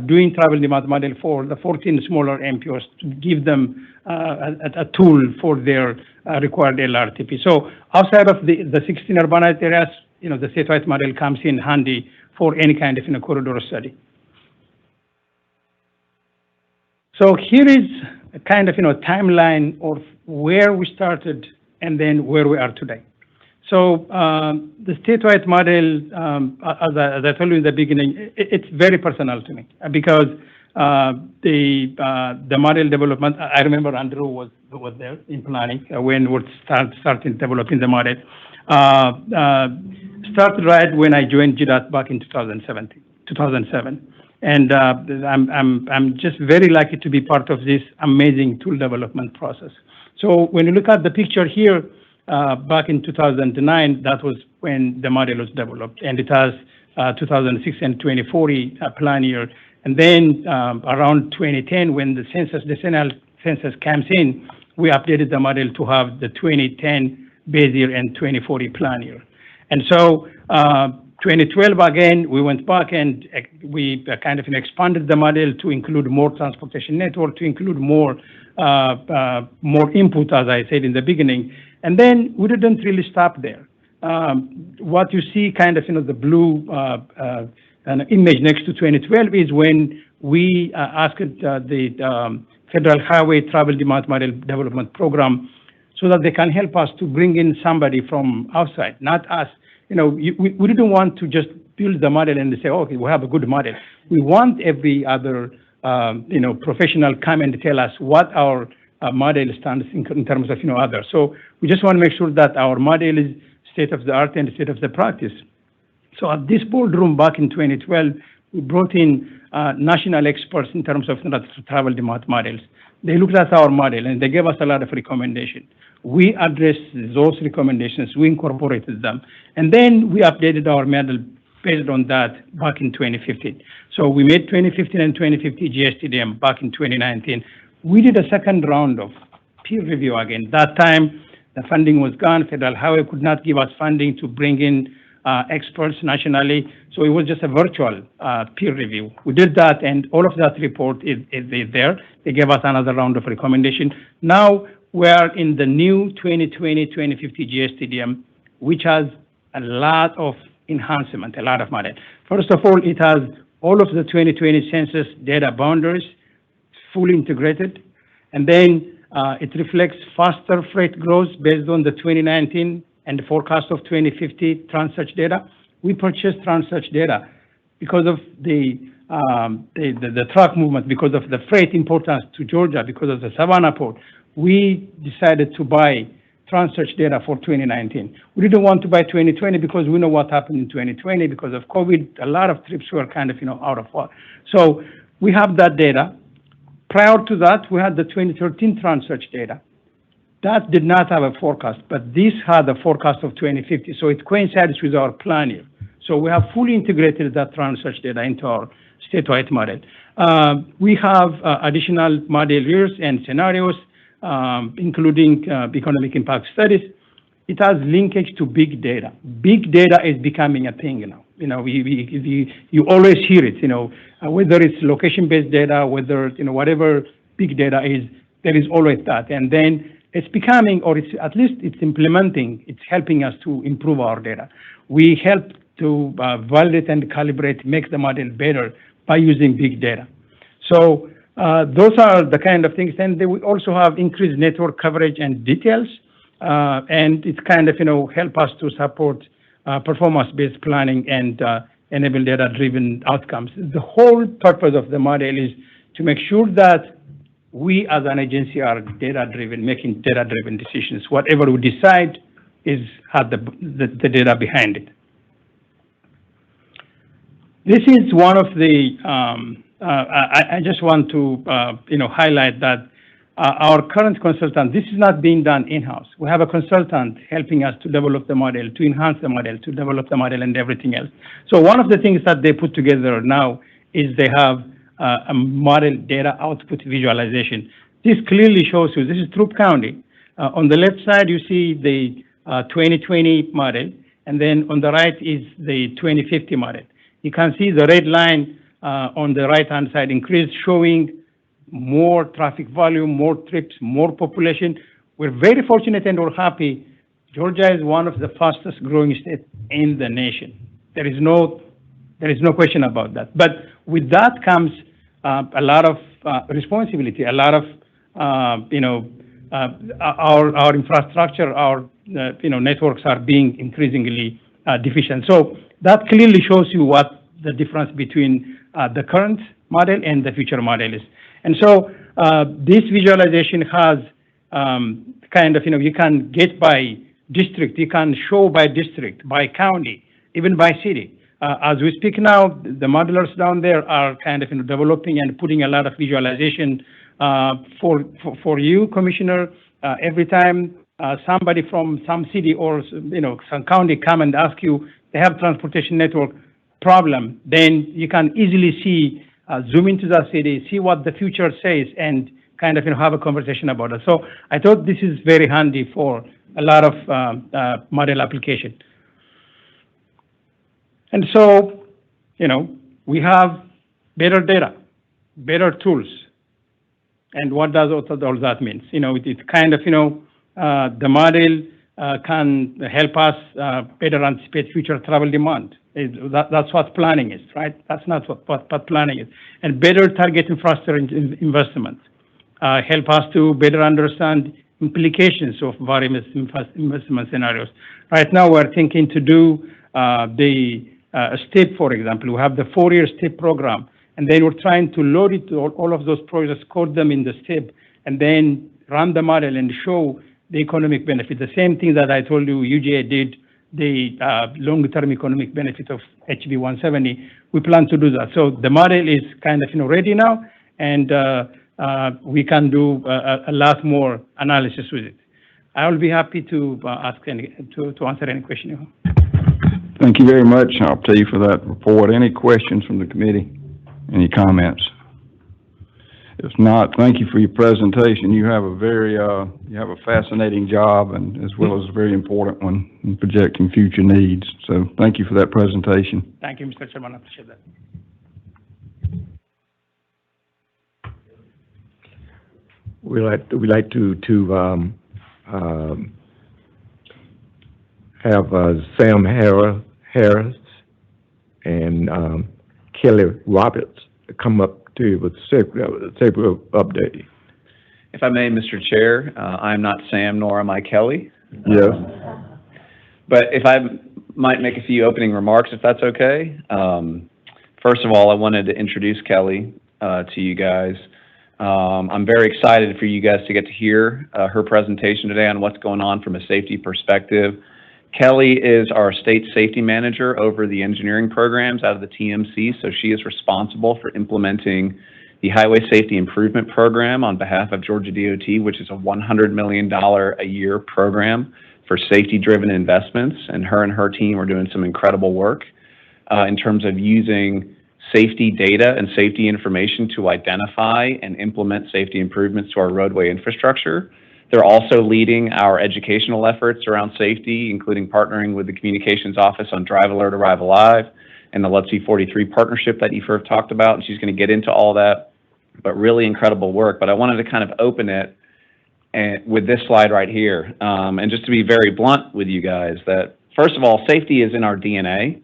L: doing travel demand model for the 14 smaller MPOs to give them a tool for their required LRTP. So outside of the 16 urbanized areas, the statewide model comes in handy for any kind of corridor study. So here is a kind of timeline of where we started and then where we are today. So the statewide model, as I told you in the beginning, it's very personal to me because the model development, I remember Andrew was there in planning when we started developing the model. Started right when I joined GDOT back in 2007. And I'm just very lucky to be part of this amazing tool development process. So when you look at the picture here, back in 2009, that was when the model was developed, and it has 2006 and 2040 plan year. And then around 2010, when the decennial census comes in, we updated the model to have the 2010 base year and 2040 plan year. And so 2012, again, we went back and we kind of expanded the model to include more transportation network, to include more input, as I said in the beginning. And then we didn't really stop there. What you see kind of, the blue image next to 2012 is when we asked the Federal Highway Travel Demand Model Development Program so that they can help us to bring in somebody from outside, not us. We didn't want to just build the model and say, okay, we have a good model. We want every other, professional come and tell us what our model stands in terms of, others. So we just want to make sure that our model is state of the art and state of the practice. So at this boardroom back in 2012, we brought in national experts in terms of travel demand models. They looked at our model and they gave us a lot of recommendations. We addressed those recommendations, we incorporated them, and then we updated our model based on that back in 2015. So we made 2015 and 2050 GSTDM back in 2019. We did a second round of peer review again. That time, the funding was gone. Federal Highway could not give us funding to bring in experts nationally, so it was just a virtual peer review. We did that, and all of that report is there. They gave us another round of recommendation. Now we are in the new 2020-2050 GSTDM, which has a lot of enhancement, a lot of model. First of all, it has all of the 2020 census data boundaries fully integrated, and then it reflects faster freight growth based on the 2019 and the forecast of 2050 Transsearch data. We purchased Transsearch data because of the truck movement, because of the freight importance to Georgia, because of the Savannah port. We decided to buy Transsearch data for 2019. We didn't want to buy 2020 because we know what happened in 2020 because of COVID. A lot of trips were kind of, out of order. So we have that data. Prior to that, we had the 2013 Transsearch data. that did not have a forecast, but this had a forecast of 2050, so it coincides with our plan here. So we have fully integrated that trend research data into our statewide model. We have additional model years and scenarios, including economic impact studies. It has linkage to big data. Big data is becoming a thing now. You know, you always hear it, you know, whether it's location-based data, whether, you know, whatever big data is, there is always that. And then it's becoming, or it's at least it's implementing, it's helping us to improve our data. We help to validate and calibrate, make the model better by using big data. So those are the kind of things. And they will also have increased network coverage and details. And it's kind of, you know, help us to support performance-based planning and enable data-driven outcomes. The whole purpose of the model is to make sure that we as an agency are data-driven, making data-driven decisions. Whatever we decide has the data behind it. This is one of the, I just want to, you know, highlight that our current consultant, this is not being done in-house. We have a consultant helping us to develop the model, to enhance the model, to develop the model and everything else. So one of the things that they put together now is they have a model data output visualization. This clearly shows you, this is Throop County. On the left side, you see the 2020 model, and then on the right is the 2050 model. You can see the red line on the right-hand side increased, showing more traffic volume, more trips, more population. We're very fortunate and we're happy. Georgia is one of the fastest growing states in the nation. There is no question about that. But with that comes a lot of responsibility, a lot of, you know, our infrastructure, our, you know, networks are being increasingly deficient. So that clearly shows you what the difference between the current model and the future model is. And so this visualization has kind of, you know, you can get by district, you can show by district, by county, even by city. As we speak now, the modelers down there are kind of, you know, developing and putting a lot of visualization for you, Commissioner. Every time somebody from some city or, you know, some county come and ask you, they have transportation network problem, then you can easily see, zoom into the city, see what the future says, and kind of, you know, have a conversation about it. So I thought this is very handy for a lot of model application. And so, you know, we have better data, better tools. And what does all that mean? You know, it's kind of, you know, the model can help us better anticipate future travel demand. That's what planning is, right? That's not what planning is. And better target infrastructure investment. Help us to better understand implications of various investment scenarios. Right now, we're thinking to do the STEP, for example. We have the 4-year STEP program, and then we're trying to load it to all of those projects, code them in the STEP, and then run the model and show the economic benefit. The same thing that I told you UGA did, the long-term economic benefit of HB 170. We plan to do that. So the model is kind of, you know, ready now, and we can do a lot more analysis with it. I will be happy to to answer any question you have.
J: Thank you very much, Hopte, for that report. Any questions from the committee? Any comments? If not, thank you for your presentation. You have a very, you have a fascinating job, and as well as a very important one in projecting future needs. So thank you for that presentation.
L: Thank you, Mr. Chairman. I appreciate that.
M: We like to have Sam Harris and Kelly Roberts come up to you with several update.
N: If I may, Mr. Chair, I'm not Sam, nor am I Kelly.
M: Yes.
N: But if I might make a few opening remarks, if that's okay. First of all, I wanted to introduce Kelly to you guys. I'm very excited for you guys to get to hear her presentation today on what's going on from a safety perspective. Kelly is our state safety manager over the engineering programs out of the TMC, so she is responsible for implementing the Highway Safety Improvement Program on behalf of Georgia DOT, which is a $100 million a year program for safety-driven investments, and her team are doing some incredible work in terms of using safety data and safety information to identify and implement safety improvements to our roadway infrastructure. They're also leading our educational efforts around safety, including partnering with the Communications Office on Drive Alert, Arrive Alive, and the Let's C43 partnership that you've heard talked about, and she's going to get into all that, but really incredible work. But I wanted to kind of open it with this slide right here, and just to be very blunt with you guys, that first of all, safety is in our DNA.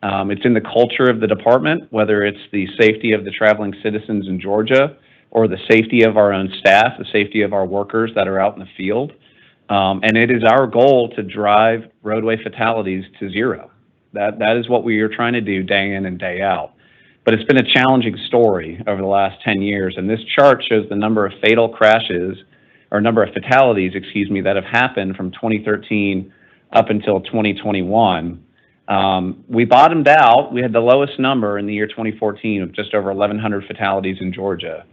N: It's in the culture of the department, whether it's the safety of the traveling citizens in Georgia or the safety of our own staff, the safety of our workers that are out in the field. And it is our goal to drive roadway fatalities to zero. That is what we are trying to do day in and day out. But it's been a challenging story over the last 10 years. And this chart shows the number of fatal crashes, or number of fatalities, that have happened from 2013 up until 2021. We bottomed out. We had the lowest number in the year 2014 of just over 1,100 fatalities in Georgia.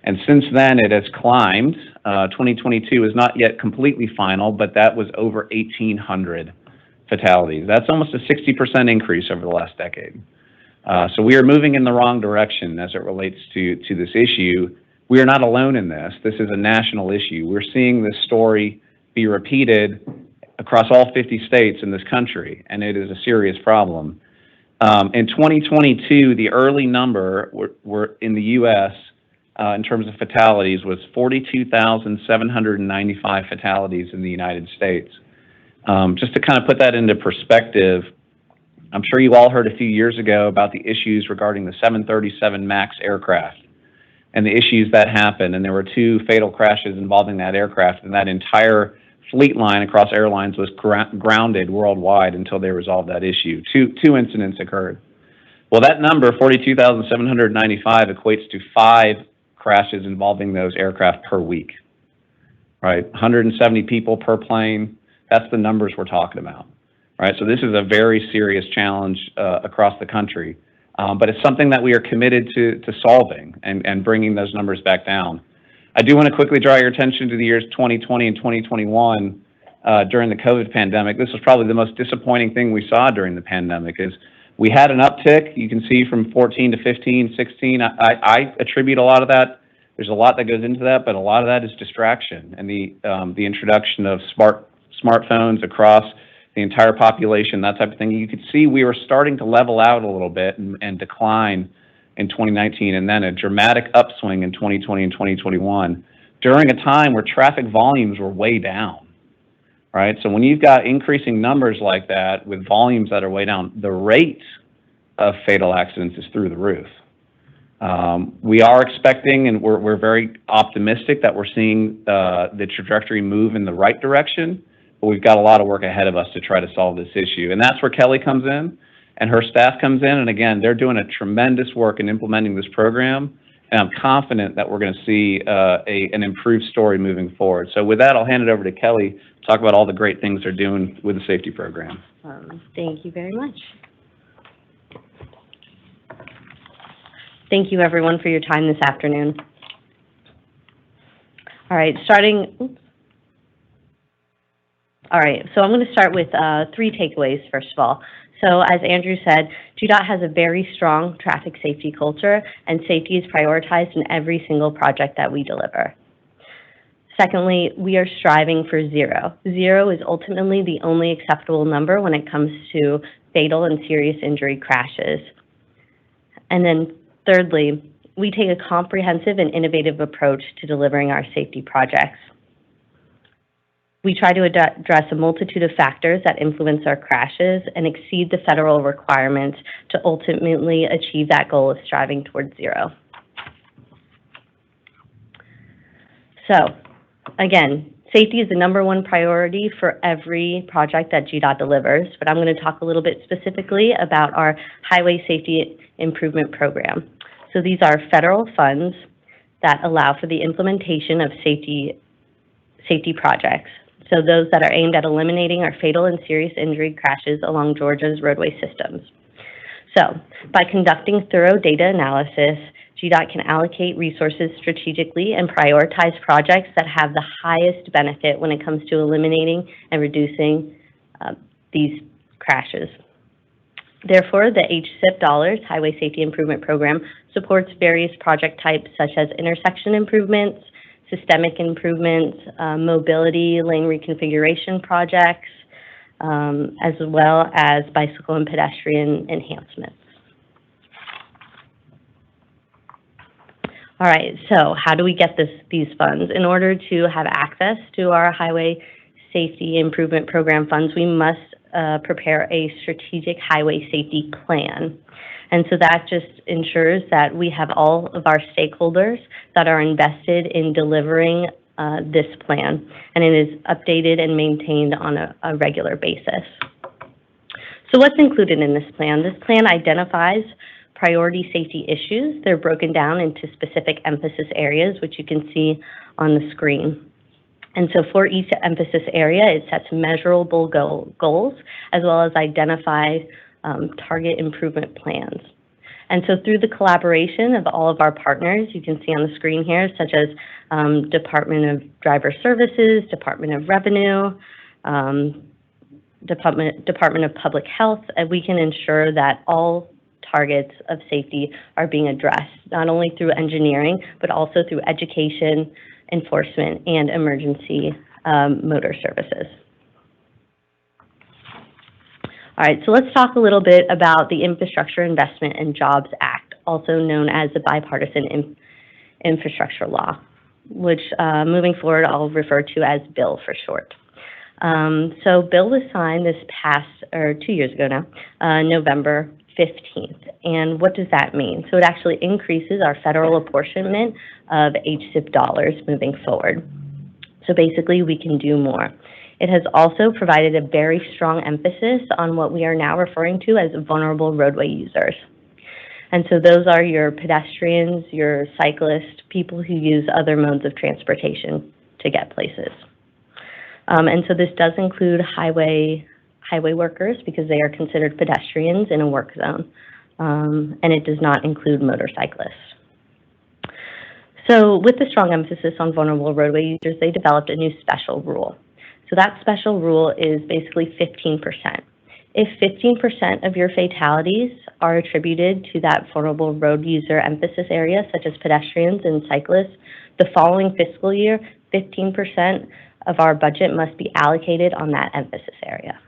N: And since then, it has climbed. 2022 is not yet completely final, but that was over 1,800 fatalities. That's almost a 60% increase over the last decade. So we are moving in the wrong direction as it relates to this issue. We are not alone in this. This is a national issue. We're seeing this story be repeated across all 50 states in this country, and it is a serious problem. In 2022, the early number were in the U.S. In terms of fatalities was 42,795 fatalities in the United States. Just to kind of put that into perspective, I'm sure you all heard a few years ago about the issues regarding the 737 MAX aircraft and the issues that happened, and there were 2 fatal crashes involving that aircraft, and that entire fleet line across airlines was grounded worldwide until they resolved that issue. Two incidents occurred. Well, that number, 42,795, equates to 5 crashes involving those aircraft per week, right? 170 people per plane. That's the numbers we're talking about, right? So this is a very serious challenge across the country, but it's something that we are committed to solving and bringing those numbers back down. I do want to quickly draw your attention to the years 2020 and 2021 during the COVID pandemic. This was probably the most disappointing thing we saw during the pandemic is we had an uptick. You can see from 14 to 15, 16. I attribute a lot of that. There's a lot that goes into that, but a lot of that is distraction and the introduction of smartphones across the entire population, that type of thing. You could see we were starting to level out a little bit and decline in 2019, and then a dramatic upswing in 2020 and 2021 during a time where traffic volumes were way down, right? So when you've got increasing numbers like that with volumes that are way down, the rate of fatal accidents is through the roof. We are expecting, and we're very optimistic that we're seeing the trajectory move in the right direction, but we've got a lot of work ahead of us to try to solve this issue. And that's where Kelly comes in and her staff comes in. And again, they're doing a tremendous work in implementing this program. And I'm confident that we're going to see an improved story moving forward. So with that, I'll hand it over to Kelly to talk about all the great things they're doing with the safety program.
O: Thank you very much. Thank you, everyone, for your time this afternoon. All right, so I'm going to start with 3 takeaways, first of all. So as Andrew said, GDOT has a very strong traffic safety culture, and safety is prioritized in every single project that we deliver. Secondly, we are striving for 0. 0 is ultimately the only acceptable number when it comes to fatal and serious injury crashes. And then thirdly, we take a comprehensive and innovative approach to delivering our safety projects. We try to address a multitude of factors that influence our crashes and exceed the federal requirements to ultimately achieve that goal of striving towards 0. So, again, safety is the #1 priority for every project that GDOT delivers, but I'm going to talk a little bit specifically about our Highway Safety Improvement Program. So these are federal funds that allow for the implementation of safety projects. So those that are aimed at eliminating our fatal and serious injury crashes along Georgia's roadway systems. So by conducting thorough data analysis, GDOT can allocate resources strategically and prioritize projects that have the highest benefit when it comes to eliminating and reducing these crashes. Therefore, the HSIP dollars, Highway Safety Improvement Program, supports various project types such as intersection improvements, systemic improvements, mobility, lane reconfiguration projects, as well as bicycle and pedestrian enhancements. All right, so how do we get these funds? In order to have access to our Highway Safety Improvement Program funds, we must prepare a strategic highway safety plan. And so that just ensures that we have all of our stakeholders that are invested in delivering this plan, and it is updated and maintained on a regular basis. So what's included in this plan? This plan identifies priority safety issues. They're broken down into specific emphasis areas, which you can see on the screen. And so for each emphasis area, it sets measurable goals, as well as identify target improvement plans. And so through the collaboration of all of our partners, you can see on the screen here, such as Department of Driver Services, Department of Revenue, Department of Public Health, we can ensure that all targets of safety are being addressed, not only through engineering, but also through education, enforcement, and emergency motor services. All right, so let's talk a little bit about the Infrastructure Investment and Jobs Act, also known as the Bipartisan Infrastructure Law, which moving forward I'll refer to as BILL for short. So BILL was signed this past, or 2 years ago now, November 15th. And what does that mean? So it actually increases our federal apportionment of HSIP dollars moving forward. So basically, we can do more. It has also provided a very strong emphasis on what we are now referring to as vulnerable roadway users. And so those are your pedestrians, your cyclists, people who use other modes of transportation to get places. And so this does include highway workers because they are considered pedestrians in a work zone, and it does not include motorcyclists. So with the strong emphasis on vulnerable roadway users, they developed a new special rule. So that special rule is basically 15%. If 15% of your fatalities are attributed to that vulnerable road user emphasis area, such as pedestrians and cyclists, the following fiscal year, 15% of our budget must be allocated on that emphasis area.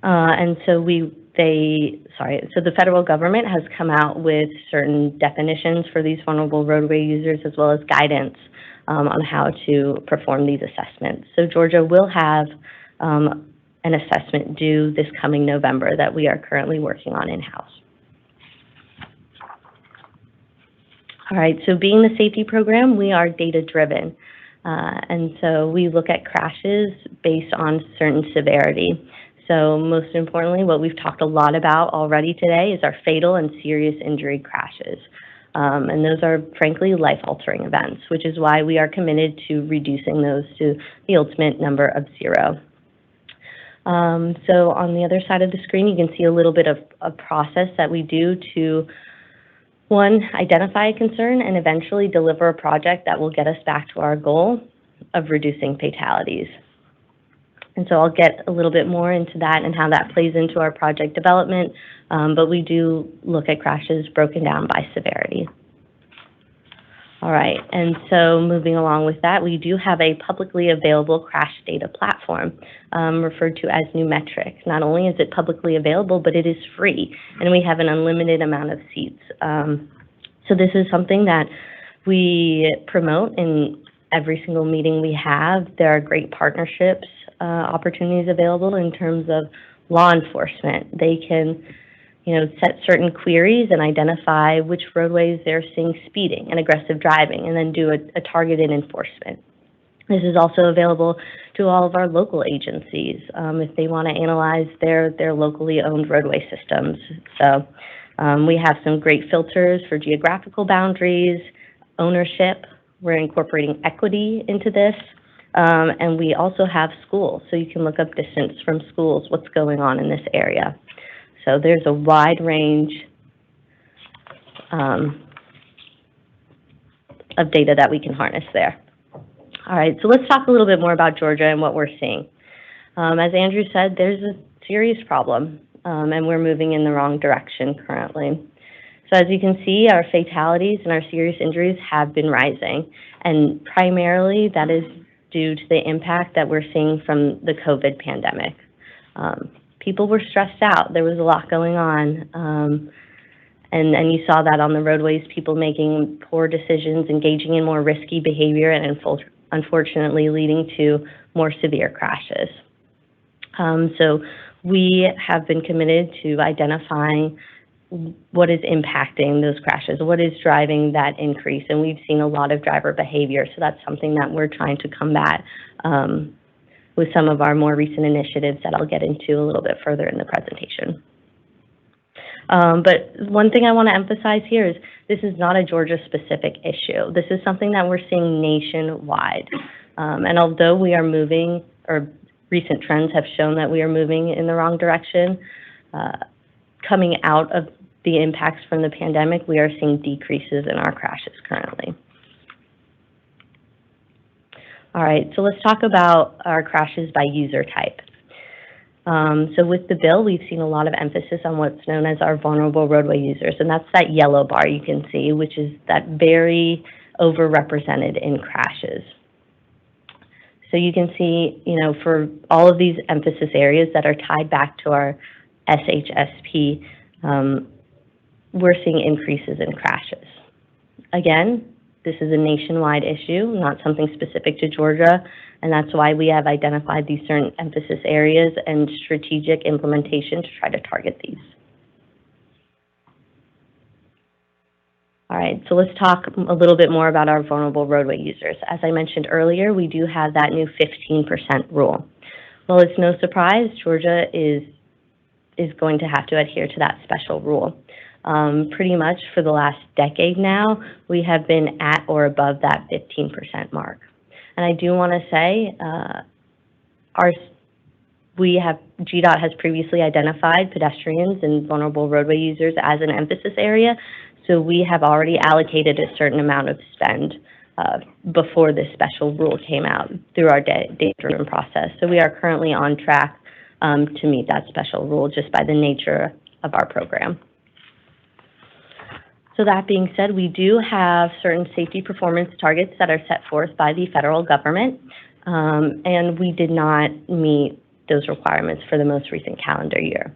O: And so so the federal government has come out with certain definitions for these vulnerable roadway users, as well as guidance on how to perform these assessments. So Georgia will have an assessment due this coming November that we are currently working on in-house. All right, so being the safety program, we are data-driven. And so we look at crashes based on certain severity. So most importantly, what we've talked a lot about already today is our fatal and serious injury crashes. And those are, frankly, life-altering events, which is why we are committed to reducing those to the ultimate number of 0. So on the other side of the screen, you can see a little bit of a process that we do to, one, identify a concern and eventually deliver a project that will get us back to our goal of reducing fatalities. And so I'll get a little bit more into that and how that plays into our project development, but we do look at crashes broken down by severity. All right, and so moving along with that, we do have a publicly available crash data platform referred to as Numetric. Not only is it publicly available, but it is free, and we have an unlimited amount of seats. So this is something that we promote in every single meeting we have. There are great partnerships opportunities available in terms of law enforcement. They can, set certain queries and identify which roadways they're seeing speeding and aggressive driving, and then do a targeted enforcement. This is also available to all of our local agencies if they want to analyze their locally owned roadway systems. So we have some great filters for geographical boundaries, ownership. We're incorporating equity into this. And we also have schools, so you can look up distance from schools, what's going on in this area. So there's a wide range of data that we can harness there. All right, so let's talk a little bit more about Georgia and what we're seeing. As Andrew said, there's a serious problem, and we're moving in the wrong direction currently. So as you can see, our fatalities and our serious injuries have been rising, and primarily that is due to the impact that we're seeing from the COVID pandemic. People were stressed out. There was a lot going on. And you saw that on the roadways, people making poor decisions, engaging in more risky behavior, and unfortunately leading to more severe crashes. So we have been committed to identifying what is impacting those crashes, what is driving that increase, and we've seen a lot of driver behavior, so that's something that we're trying to combat with some of our more recent initiatives that I'll get into a little bit further in the presentation. But one thing I want to emphasize here is this is not a Georgia-specific issue. This is something that we're seeing nationwide. And although we are moving, or recent trends have shown that we are moving in the wrong direction, coming out of the impacts from the pandemic, we are seeing decreases in our crashes currently. All right, so let's talk about our crashes by user type. So with the bill, we've seen a lot of emphasis on what's known as our vulnerable roadway users, and that's that yellow bar you can see, which is that very overrepresented in crashes. So you can see, you know, for all of these emphasis areas that are tied back to our SHSP, we're seeing increases in crashes. Again, this is a nationwide issue, not something specific to Georgia, and that's why we have identified these certain emphasis areas and strategic implementation to try to target these. All right, so let's talk a little bit more about our vulnerable roadway users. As I mentioned earlier, we do have that new 15% rule. Well, it's no surprise Georgia is going to have to adhere to that special rule. Pretty much for the last decade now, we have been at or above that 15% mark. And I do want to say, GDOT has previously identified pedestrians and vulnerable roadway users as an emphasis area, so we have already allocated a certain amount of spend before this special rule came out through our data-driven process. So we are currently on track to meet that special rule just by the nature of our program. So that being said, we do have certain safety performance targets that are set forth by the federal government, and we did not meet those requirements for the most recent calendar year.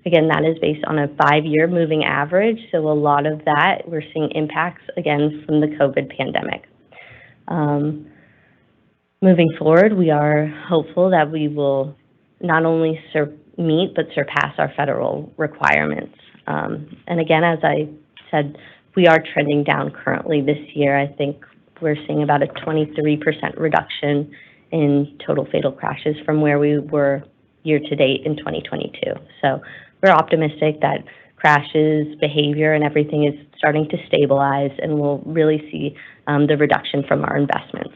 O: Again, that is based on a 5-year moving average, so a lot of that we're seeing impacts, again, from the COVID pandemic. Moving forward, we are hopeful that we will not only meet but surpass our federal requirements. And again, as I said, we are trending down currently this year. I think we're seeing about a 23% reduction in total fatal crashes from where we were year to date in 2022. So we're optimistic that crashes, behavior, and everything is starting to stabilize, and we'll really see the reduction from our investments.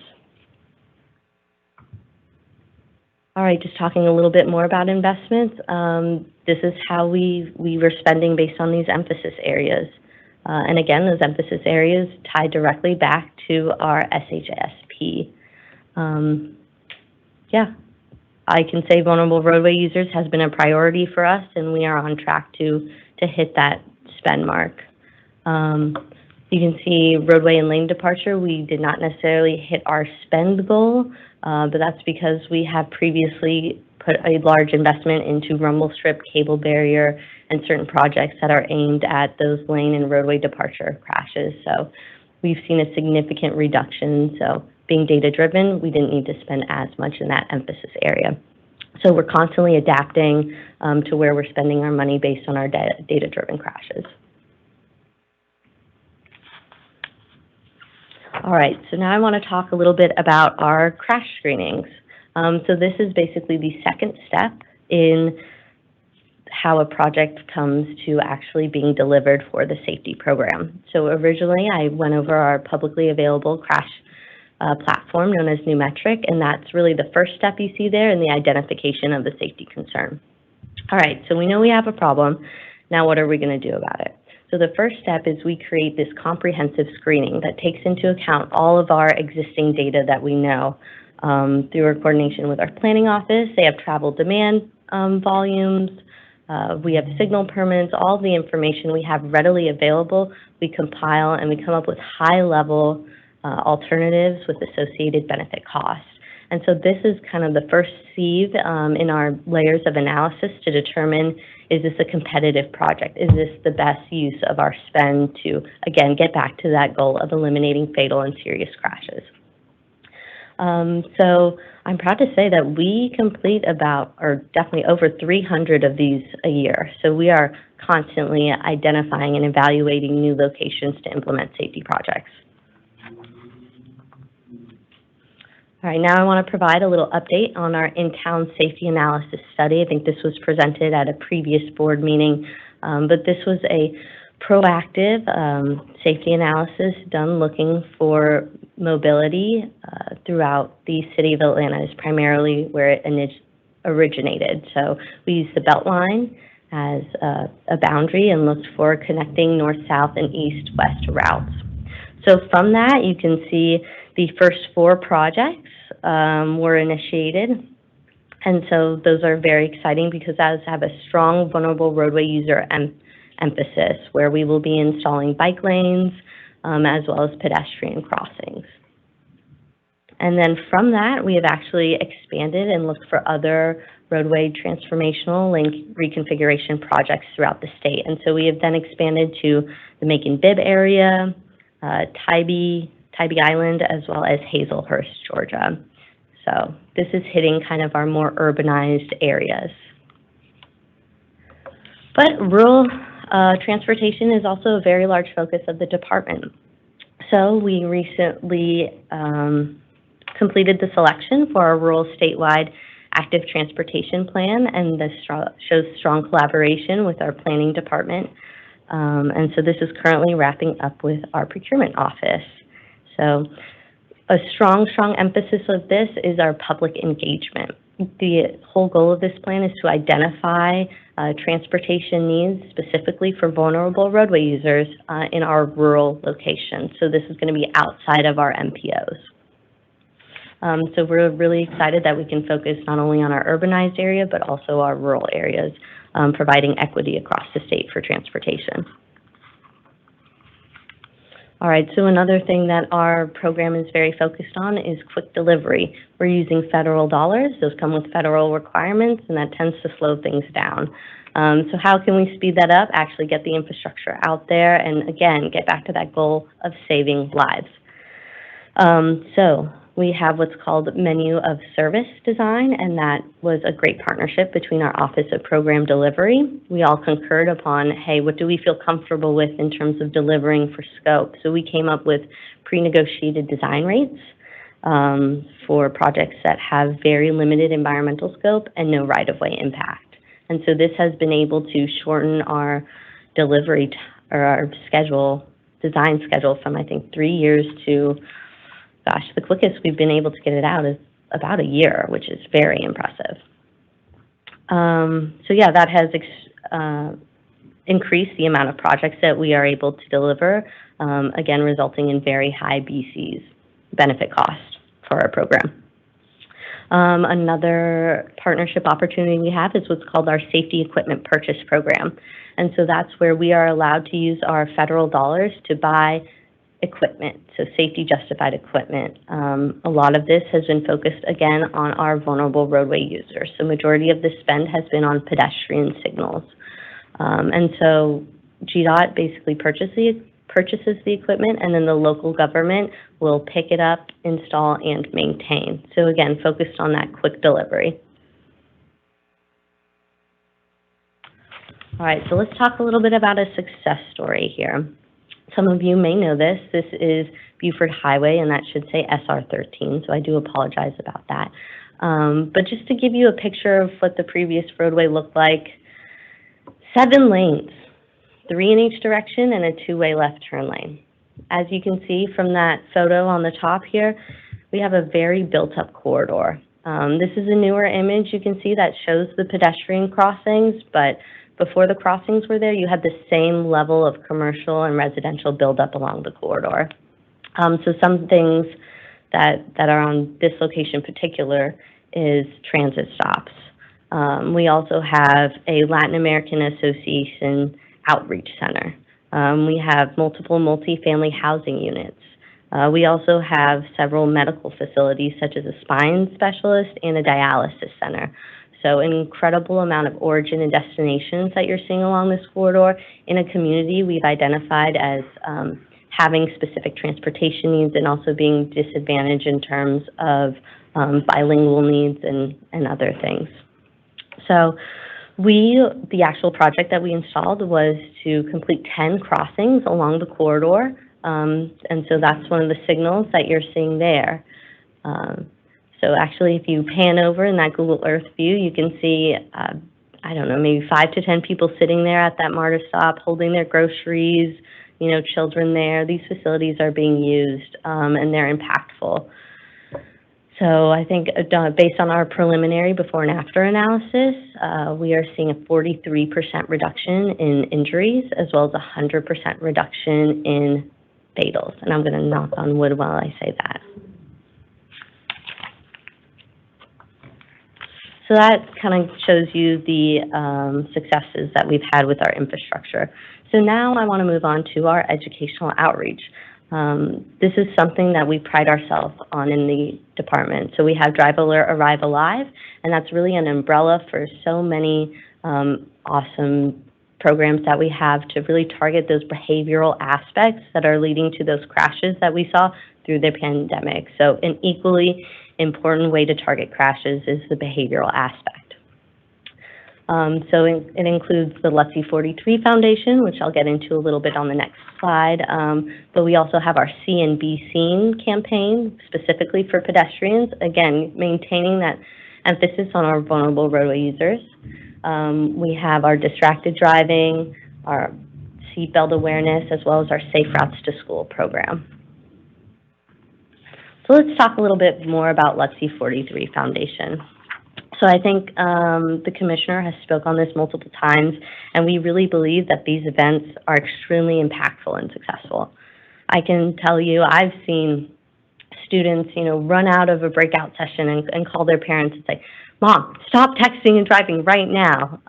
O: All right, just talking a little bit more about investments. This is how we were spending based on these emphasis areas. And again, those emphasis areas tie directly back to our SHSP. Yeah, I can say vulnerable roadway users has been a priority for us, and we are on track to hit that spend mark. You can see roadway and lane departure. We did not necessarily hit our spend goal, but that's because we have previously put a large investment into rumble strip, cable barrier, and certain projects that are aimed at those lane and roadway departure crashes. So we've seen a significant reduction. So being data-driven, we didn't need to spend as much in that emphasis area. So we're constantly adapting to where we're spending our money based on our data-driven crashes. All right, so now I want to talk a little bit about our crash screenings. So this is basically the second step in how a project comes to actually being delivered for the safety program. So originally, I went over our publicly available crash platform known as Numetric, and that's really the first step you see there in the identification of the safety concern. All right, so we know we have a problem. Now what are we going to do about it? So the first step is we create this comprehensive screening that takes into account all of our existing data that we know. Through our coordination with our planning office, they have travel demand volumes, we have signal permits, all the information we have readily available, we compile and we come up with high-level alternatives with associated benefit costs. And so this is kind of the first sieve in our layers of analysis to determine, is this a competitive project? Is this the best use of our spend to, again, get back to that goal of eliminating fatal and serious crashes? So I'm proud to say that we complete about, or definitely over 300 of these a year. So we are constantly identifying and evaluating new locations to implement safety projects. All right, now I want to provide a little update on our in-town safety analysis study. I think this was presented at a previous board meeting, but this was a proactive safety analysis done looking for mobility throughout the city of Atlanta, is primarily where it originated. So we used the Beltline as a boundary and looked for connecting north, south, and east-west routes. So from that, you can see the first 4 projects were initiated. And so those are very exciting because those have a strong vulnerable roadway user emphasis, where we will be installing bike lanes as well as pedestrian crossings. And then from that, we have actually expanded and looked for other roadway transformational link reconfiguration projects throughout the state. And so we have then expanded to the Macon-Bibb area, Tybee Island, as well as Hazelhurst, Georgia. So this is hitting kind of our more urbanized areas. But rural transportation is also a very large focus of the department. So we recently completed the selection for our rural statewide active transportation plan, and this shows strong collaboration with our planning department. And so this is currently wrapping up with our procurement office. So a strong emphasis of this is our public engagement. The whole goal of this plan is to identify transportation needs specifically for vulnerable roadway users in our rural locations. So this is going to be outside of our MPOs. So we're really excited that we can focus not only on our urbanized area, but also our rural areas, providing equity across the state for transportation. All right, so another thing that our program is very focused on is quick delivery. We're using federal dollars. Those come with federal requirements, and that tends to slow things down. So how can we speed that up? Actually get the infrastructure out there, and again, get back to that goal of saving lives. So we have what's called Menu of Service Design, and that was a great partnership between our Office of Program Delivery. We all concurred upon, hey, what do we feel comfortable with in terms of delivering for scope? So we came up with pre-negotiated design rates for projects that have very limited environmental scope and no right-of-way impact. And so this has been able to shorten our delivery or our design schedule from, I think, 3 years to, gosh, the quickest we've been able to get it out is about a year, which is very impressive. So yeah, that has increased the amount of projects that we are able to deliver, again, resulting in very high BC's benefit cost for our program. Another partnership opportunity we have is what's called our Safety Equipment Purchase Program. And so that's where we are allowed to use our federal dollars to buy equipment, so safety justified equipment. A lot of this has been focused again on our vulnerable roadway users. So majority of the spend has been on pedestrian signals. And so GDOT basically purchases the equipment, and then the local government will pick it up, install, and maintain. So again, focused on that quick delivery. All right, so let's talk a little bit about a success story here. Some of you may know this. This is Buford Highway, and that should say SR13, so I do apologize about that. But just to give you a picture of what the previous roadway looked like, 7 lanes, 3 in each direction, and a 2-way left turn lane. As you can see from that photo on the top here, we have a very built-up corridor. This is a newer image you can see that shows the pedestrian crossings, but before the crossings were there, you had the same level of commercial and residential buildup along the corridor. So some things that are on this location in particular is transit stops. We also have a Latin American Association outreach center. We have multiple multifamily housing units. We also have several medical facilities, such as a spine specialist and a dialysis center. So an incredible amount of origin and destinations that you're seeing along this corridor. In a community we've identified as having specific transportation needs and also being disadvantaged in terms of bilingual needs and other things. So the actual project that we installed was to complete 10 crossings along the corridor. And so that's one of the signals that you're seeing there. So actually, if you pan over in that Google Earth view, you can see, I don't know, maybe 5 to 10 people sitting there at that MARTA stop, holding their groceries, you know, children there. These facilities are being used, and they're impactful. So I think based on our preliminary before and after analysis, we are seeing a 43% reduction in injuries, as well as a 100% reduction in fatals. And I'm going to knock on wood while I say that. So that kind of shows you the successes that we've had with our infrastructure. So now I want to move on to our educational outreach. This is something that we pride ourselves on in the department. So we have Drive Alert, Arrive Alive, and that's really an umbrella for so many awesome programs that we have to really target those behavioral aspects that are leading to those crashes that we saw through the pandemic. So an equally important way to target crashes is the behavioral aspect. So it includes the LUTC 43 Foundation, which I'll get into a little bit on the next slide. But we also have our See and Be Seen campaign, specifically for pedestrians, again, maintaining that emphasis on our vulnerable roadway users. We have our distracted driving, our seatbelt awareness, as well as our Safe Routes to School program. So let's talk a little bit more about LUTC 43 Foundation. So I think the commissioner has spoke on this multiple times, and we really believe that these events are extremely impactful and successful. I can tell you, I've seen students, you know, run out of a breakout session and call their parents and say, "Mom, stop texting and driving right now."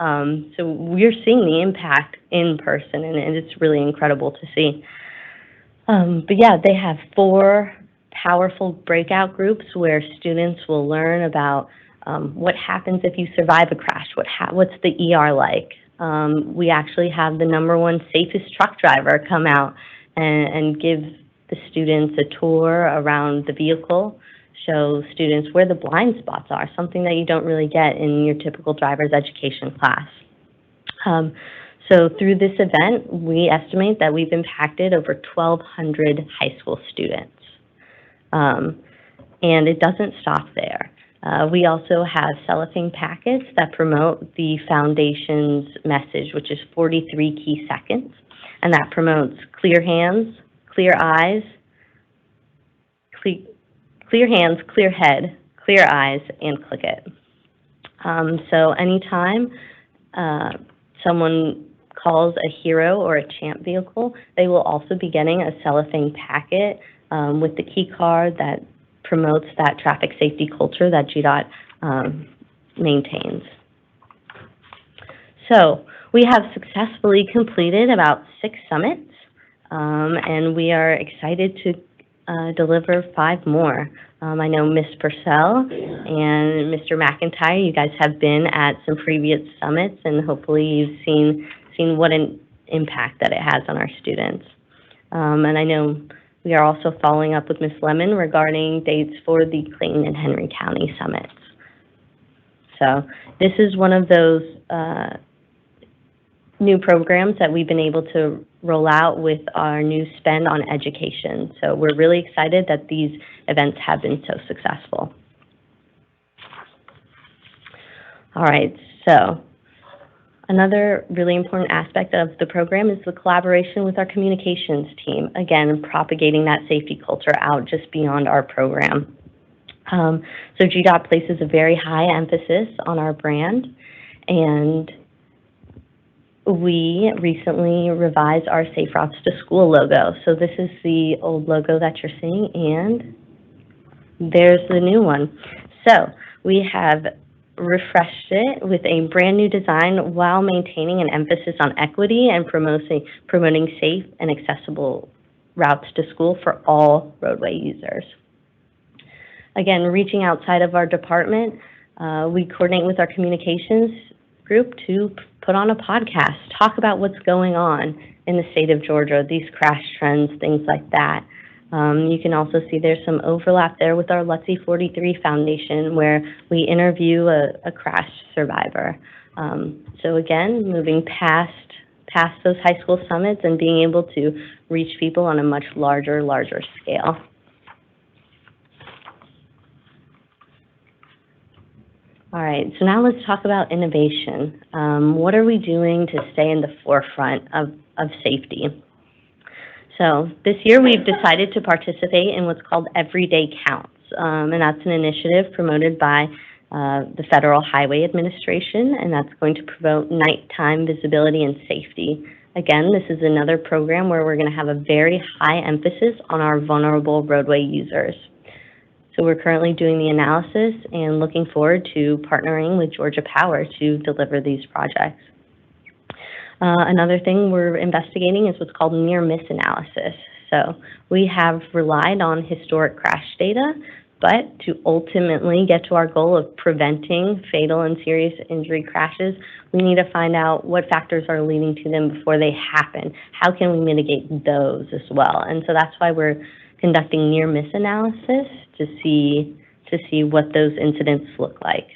O: So we're seeing the impact in person, and it's really incredible to see. But yeah, they have 4 powerful breakout groups where students will learn about what happens if you survive a crash, what's the ER like. We actually have the #1 safest truck driver come out and give the students a tour around the vehicle, show students where the blind spots are, something that you don't really get in your typical driver's education class. So through this event, we estimate that we've impacted over 1,200 high school students. And it doesn't stop there. We also have cellophane packets that promote the foundation's message, which is 43 key seconds, and that promotes clear hands, clear eyes, clear hands, clear head, clear eyes, and click it. So anytime someone calls a hero or a champ vehicle, they will also be getting a cellophane packet with the key card that promotes that traffic safety culture that GDOT maintains. So we have successfully completed about 6 summits, and we are excited to deliver 5 more. I know Ms. Purcell and Mr. McIntyre, you guys have been at some previous summits, and hopefully you've seen what an impact that it has on our students. And I know we are also following up with Ms. Lemon regarding dates for the Clayton and Henry County summits. So this is one of those new programs that we've been able to roll out with our new spend on education. So we're really excited that these events have been so successful. All right, so another really important aspect of the program is the collaboration with our communications team, again, propagating that safety culture out just beyond our program. So GDOT places a very high emphasis on our brand, and we recently revised our Safe Routes to School logo. So this is the old logo that you're seeing, and there's the new one. So we have refreshed it with a brand new design while maintaining an emphasis on equity and promoting safe and accessible routes to school for all roadway users. Again, reaching outside of our department, we coordinate with our communications group to put on a podcast, talk about what's going on in the state of Georgia, these crash trends, things like that. You can also see there's some overlap there with our LUTSI 43 Foundation, where we interview a crash survivor. So again, moving past those high school summits and being able to reach people on a much larger scale. All right, so now let's talk about innovation. What are we doing to stay in the forefront of safety? So this year we've decided to participate in what's called Everyday Counts, and that's an initiative promoted by the Federal Highway Administration, and that's going to promote nighttime visibility and safety. Again, this is another program where we're going to have a very high emphasis on our vulnerable roadway users. So we're currently doing the analysis and looking forward to partnering with Georgia Power to deliver these projects. Another thing we're investigating is what's called near-miss analysis. So we have relied on historic crash data, but to ultimately get to our goal of preventing fatal and serious injury crashes, we need to find out what factors are leading to them before they happen. How can we mitigate those as well? And so that's why we're conducting near-miss analysis to see what those incidents look like.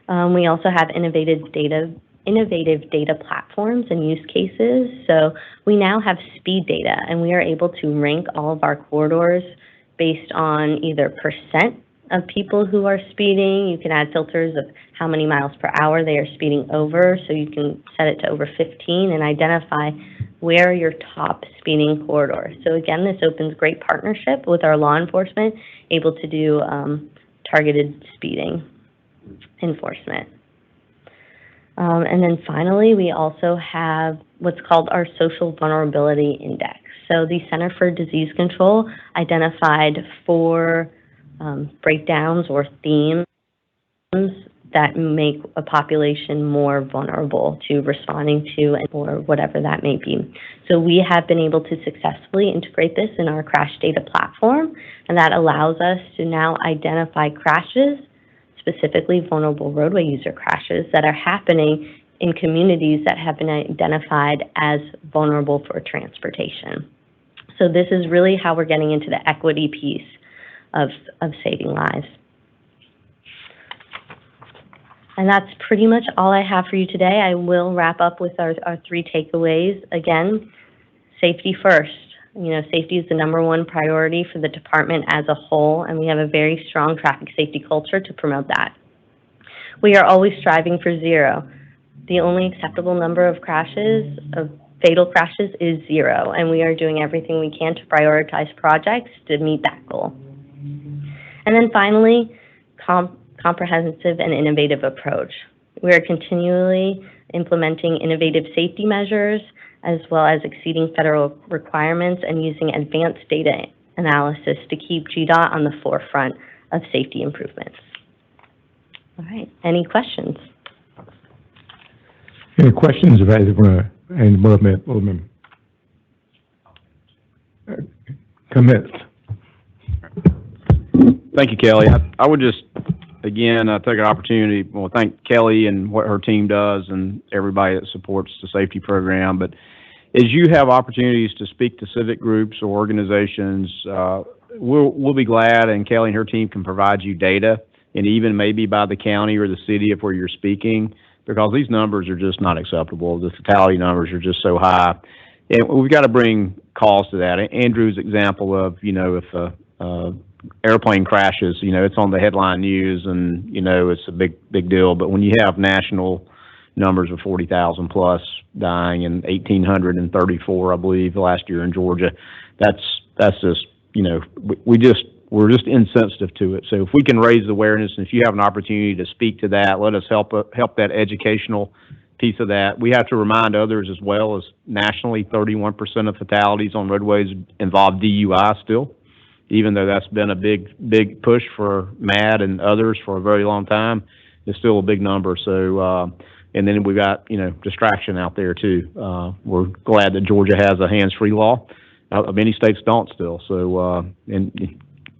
O: We also have innovative data platforms and use cases. So we now have speed data, and we are able to rank all of our corridors based on either percent of people who are speeding. You can add filters of how many miles per hour they are speeding over, so you can set it to over 15 and identify where are your top speeding corridors. So again, this opens great partnership with our law enforcement, able to do targeted speeding enforcement. And then finally, we also have what's called our Social Vulnerability Index. So the Center for Disease Control identified 4 breakdowns or themes that make a population more vulnerable to responding to or whatever that may be. So we have been able to successfully integrate this in our crash data platform, and that allows us to now identify crashes, specifically vulnerable roadway user crashes, that are happening in communities that have been identified as vulnerable for transportation. So this is really how we're getting into the equity piece of saving lives. And that's pretty much all I have for you today. I will wrap up with our 3 takeaways. Again, safety first. You know, safety is the #1 priority for the department as a whole, and we have a very strong traffic safety culture to promote that. We are always striving for 0. The only acceptable number of crashes, of fatal crashes, is 0, and we are doing everything we can to prioritize projects to meet that goal. And then finally, comprehensive and innovative approach. We are continually implementing innovative safety measures, as well as exceeding federal requirements and using advanced data analysis to keep GDOT on the forefront of safety improvements. All right, any questions?
M: Any questions about any board member? Comments?
D: Thank you, Kelly. I would just, again, take an opportunity, well, thank Kelly and what her team does and everybody that supports the safety program. But as you have opportunities to speak to civic groups or organizations, we'll be glad, and Kelly and her team can provide you data, and even maybe by the county or the city of where you're speaking, because these numbers are just not acceptable. The fatality numbers are just so high. And we've got to bring calls to that. Andrew's example of, you know, if a airplane crashes, you know, it's on the headline news and, you know, it's a big deal. But when you have national numbers of 40,000 plus dying and 1,834, I believe, last year in Georgia, that's just, you know, we're just insensitive to it. So if we can raise awareness, and if you have an opportunity to speak to that, let us help that educational piece of that. We have to remind others as well as nationally, 31% of fatalities on roadways involve DUI still, even though that's been a big push for MAD and others for a very long time. It's still a big number. So, and then we got, distraction out there too. We're glad that Georgia has a hands-free law. Many states don't still. So,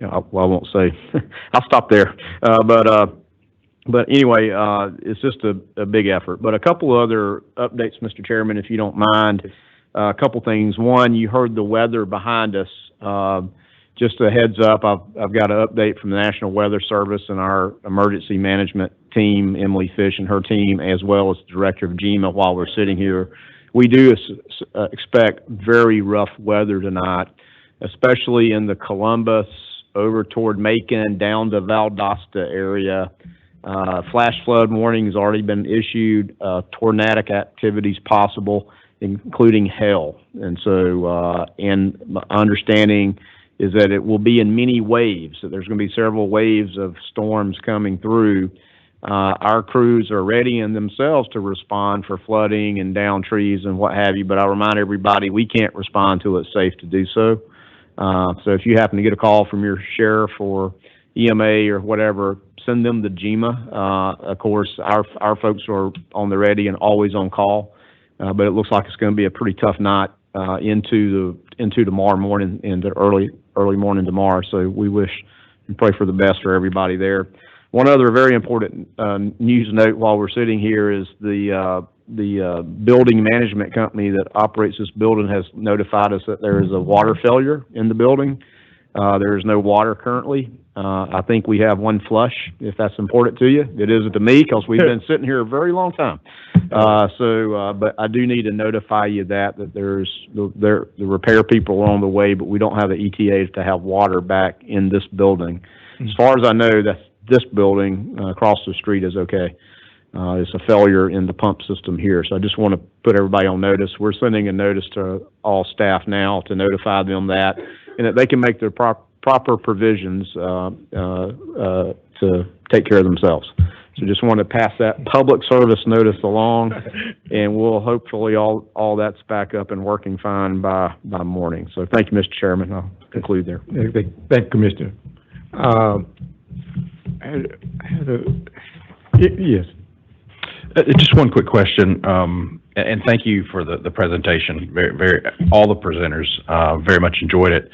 D: I won't say, I'll stop there. But anyway, it's just a big effort. But a couple other updates, Mr. Chairman, if you don't mind. A couple things. One, you heard the weather behind us. Just a heads up, I've got an update from the National Weather Service and our emergency management team, Emily Fish and her team, as well as the director of GEMA while we're sitting here. We do expect very rough weather tonight, especially in the Columbus, over toward Macon, down to Valdosta area. Flash flood warning has already been issued, tornadic activities possible, including hail. And so, and my understanding is that it will be in many waves, that there's going to be several waves of storms coming through. Our crews are ready in themselves to respond for flooding and down trees and what have you, but I remind everybody we can't respond till it's safe to do so. So if you happen to get a call from your sheriff or EMA or whatever, send them the GEMA. Of course, our folks are on the ready and always on call, but it looks like it's going to be a pretty tough night into tomorrow morning, into early morning tomorrow. So we wish and pray for the best for everybody there. One other very important news note while we're sitting here is the building management company that operates this building has notified us that there is a water failure in the building. There is no water currently. I think we have one flush, if that's important to you. It isn't to me, because we've been sitting here a very long time. But I do need to notify you that there's the repair people are on the way, but we don't have the ETAs to have water back in this building. As far as I know, this building across the street is okay. It's a failure in the pump system here. So I just want to put everybody on notice. We're sending a notice to all staff now to notify them that, and that they can make their proper provisions to take care of themselves. So just want to pass that public service notice along, and we'll hopefully all that's back up and working fine by morning. So thank you, Mr. Chairman. I'll conclude there.
M: Thank you, Commissioner. Yes.
P: Just one quick question, and thank you for the presentation. All the presenters very much enjoyed it.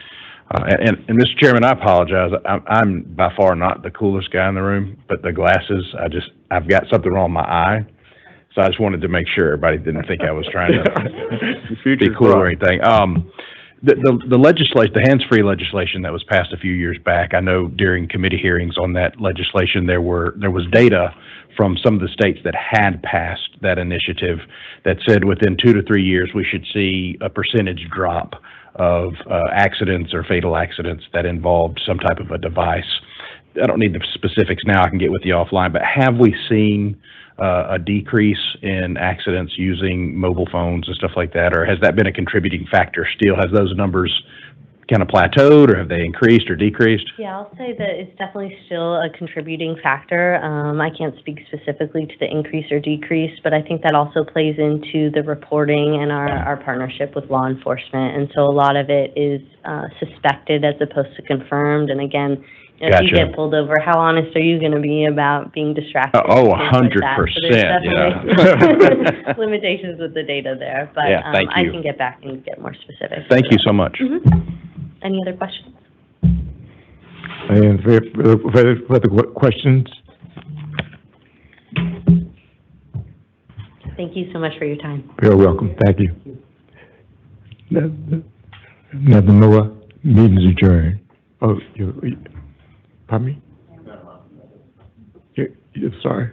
P: And Mr. Chairman, I apologize. I'm by far not the coolest guy in the room, but the glasses, I've got something wrong with my eye. So I just wanted to make sure everybody didn't think I was trying to be cool or anything. The legislation, the hands-free legislation that was passed a few years back, I know during committee hearings on that legislation, there was data from some of the states that had passed that initiative that said within 2 to 3 years, we should see a percentage drop of accidents or fatal accidents that involved some type of a device. I don't need the specifics now, I can get with you offline, but have we seen a decrease in accidents using mobile phones and stuff like that, or has that been a contributing factor still? Has those numbers kind of plateaued, or have they increased or decreased?
O: Yeah, I'll say that it's definitely still a contributing factor. I can't speak specifically to the increase or decrease, but I think that also plays into the reporting and our partnership with law enforcement. And so a lot of it is suspected as opposed to confirmed. And again, if
P: Gotcha.
O: you get pulled over, how honest are you going to be about being distracted?
P: 100%,
O: yeah. Limitations with the data there, but
P: Yeah, thank
O: I
P: you.
O: can get back and get more specific.
P: Thank you so much.
O: Any other questions?
M: And further questions?
O: Thank you so much for your time.
M: You're welcome. Thank you. Nothing more. Meeting's adjourned. Oh, pardon me? You're sorry.